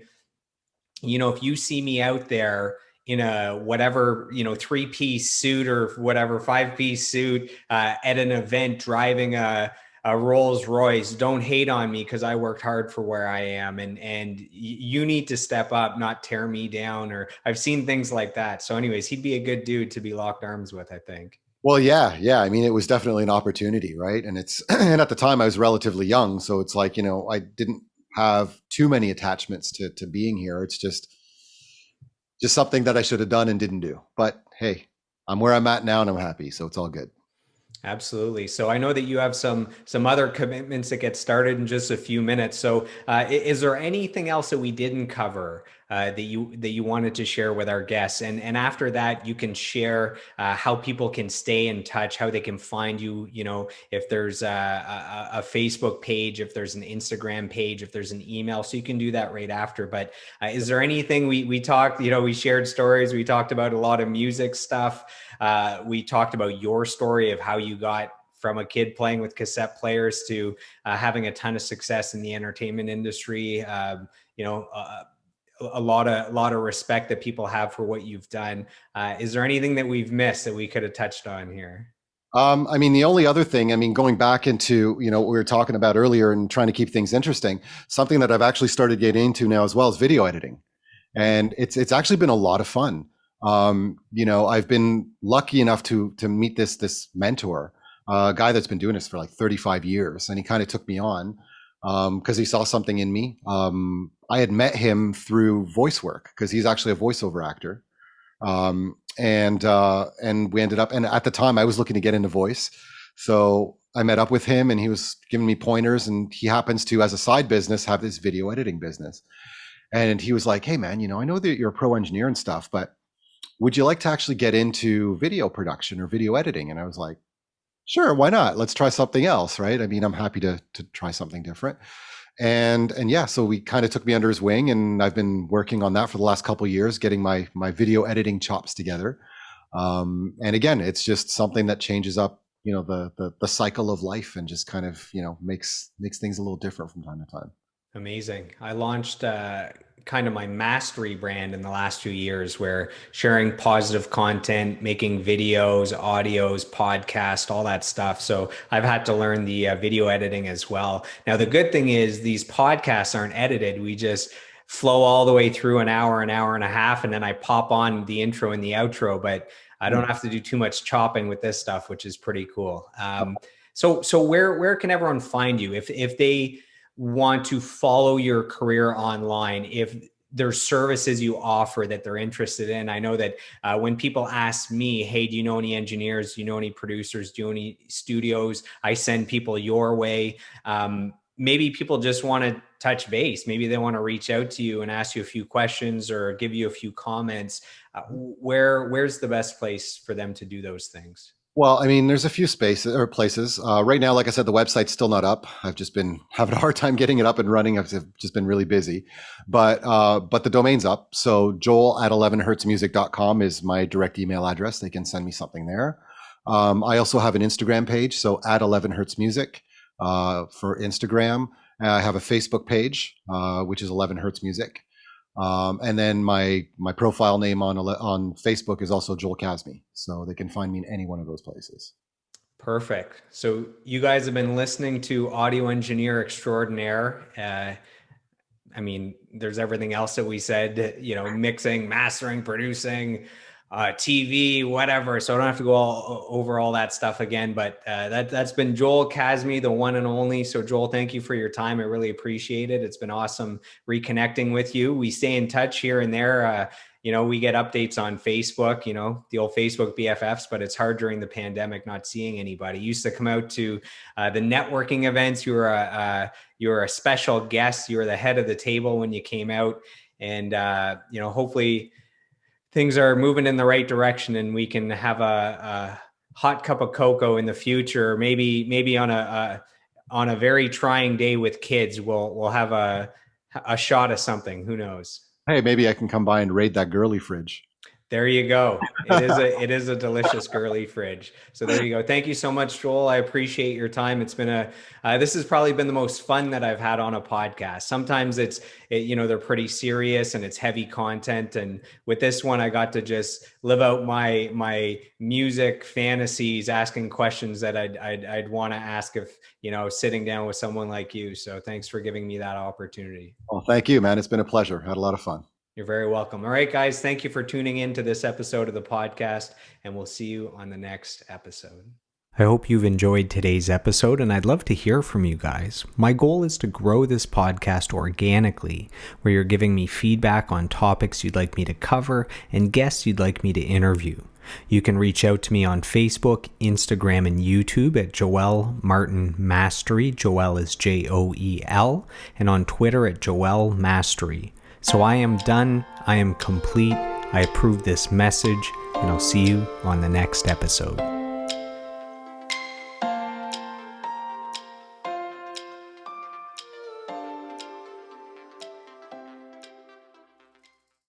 if you see me out there in a whatever, three-piece suit or whatever, five-piece suit at an event driving a Rolls Royce, don't hate on me because I worked hard for where I am. And you need to step up, not tear me down. Or I've seen things like that. So anyways, he'd be a good dude to be locked arms with, I think. well, yeah, yeah. I mean, it was definitely an opportunity, right? And and at the time I was relatively young. So it's like, I didn't have too many attachments to being here. It's just something that I should have done and didn't do. But hey, I'm where I'm at now and I'm happy. So it's all good. Absolutely. So I know that you have some other commitments that get started in just a few minutes. So is there anything else that we didn't cover that you wanted to share with our guests? And after that, you can share how people can stay in touch, how they can find you. If there's a Facebook page, if there's an Instagram page, if there's an email, so you can do that right after. But is there anything we talked? We shared stories. We talked about a lot of music stuff. We talked about your story of how you got from a kid playing with cassette players to having a ton of success in the entertainment industry. A lot of respect that people have for what you've done. Is there anything that we've missed that we could have touched on here? I mean, the only other thing, I mean, going back into, what we were talking about earlier and trying to keep things interesting, something that I've actually started getting into now as well is video editing. And it's actually been a lot of fun. I've been lucky enough to meet this mentor, a guy that's been doing this for like 35 years, and he kind of took me on because he saw something in me. I had met him through voice work because he's actually a voiceover actor. And we ended up, and at the time I was looking to get into voice. So I met up with him and he was giving me pointers, and he happens to, as a side business, have this video editing business. And he was like, "Hey man, I know that you're a pro engineer and stuff, but would you like to actually get into video production or video editing?" And I was like, "Sure, why not? Let's try something else." Right. I mean, I'm happy to try something different. And yeah, so we kind of took me under his wing, and I've been working on that for the last couple of years, getting my video editing chops together. And again, it's just something that changes up, the cycle of life, and just kind of, makes things a little different from time to time. Amazing. I launched kind of my mastery brand in the last 2 years where sharing positive content, making videos, audios, podcasts, all that stuff. So I've had to learn the video editing as well. Now, the good thing is these podcasts aren't edited. We just flow all the way through an hour and a half, and then I pop on the intro and the outro, but I don't have to do too much chopping with this stuff, which is pretty cool. So where can everyone find you if they want to follow your career online, if there's services you offer that they're interested in? I know that when people ask me, "Hey, do you know any engineers? Do you know any producers? Do you know any studios?" I send people your way. Maybe people just want to touch base. Maybe they want to reach out to you and ask you a few questions or give you a few comments. Where's the best place for them to do those things? Well, I mean, there's a few spaces or places. Right now, like I said, the website's still not up. I've just been having a hard time getting it up and running. I've just been really busy, but the domain's up. So Joel at 11hertzmusic.com is my direct email address. They can send me something there. I also have an Instagram page, so at 11hertzmusic for Instagram. I have a Facebook page, which is 11hertzmusic. And then my profile name on Facebook is also Joel Kazmi, so they can find me in any one of those places. Perfect. So you guys have been listening to Audio Engineer Extraordinaire. I mean, there's everything else that we said, mixing, mastering, producing, TV, whatever. So I don't have to go over all that stuff again. But that's been Joel Kazmi, the one and only. So Joel, thank you for your time. I really appreciate it. It's been awesome reconnecting with you. We stay in touch here and there. We get updates on Facebook, the old Facebook BFFs, but it's hard during the pandemic not seeing anybody. You used to come out to the networking events. You were a special guest. You were the head of the table when you came out. And, hopefully things are moving in the right direction and we can have a hot cup of cocoa in the future. Maybe on a very trying day with kids, we'll have a shot of something. Who knows? Hey, maybe I can come by and raid that girly fridge. There you go. It is a delicious girly fridge. So there you go. Thank you so much, Joel. I appreciate your time. It's been this has probably been the most fun that I've had on a podcast. Sometimes they're pretty serious and it's heavy content. And with this one, I got to just live out my music fantasies, asking questions that I'd want to ask if, sitting down with someone like you. So thanks for giving me that opportunity. Well, thank you, man. It's been a pleasure. Had a lot of fun. You're very welcome. All right, guys, thank you for tuning in to this episode of the podcast, and we'll see you on the next episode. I hope you've enjoyed today's episode, and I'd love to hear from you guys. My goal is to grow this podcast organically, where you're giving me feedback on topics you'd like me to cover and guests you'd like me to interview. You can reach out to me on Facebook, Instagram, and YouTube at Joel Martin Mastery. Joel is Joel, and on Twitter at Joel Mastery. So I am done. I am complete. I approve this message, and I'll see you on the next episode.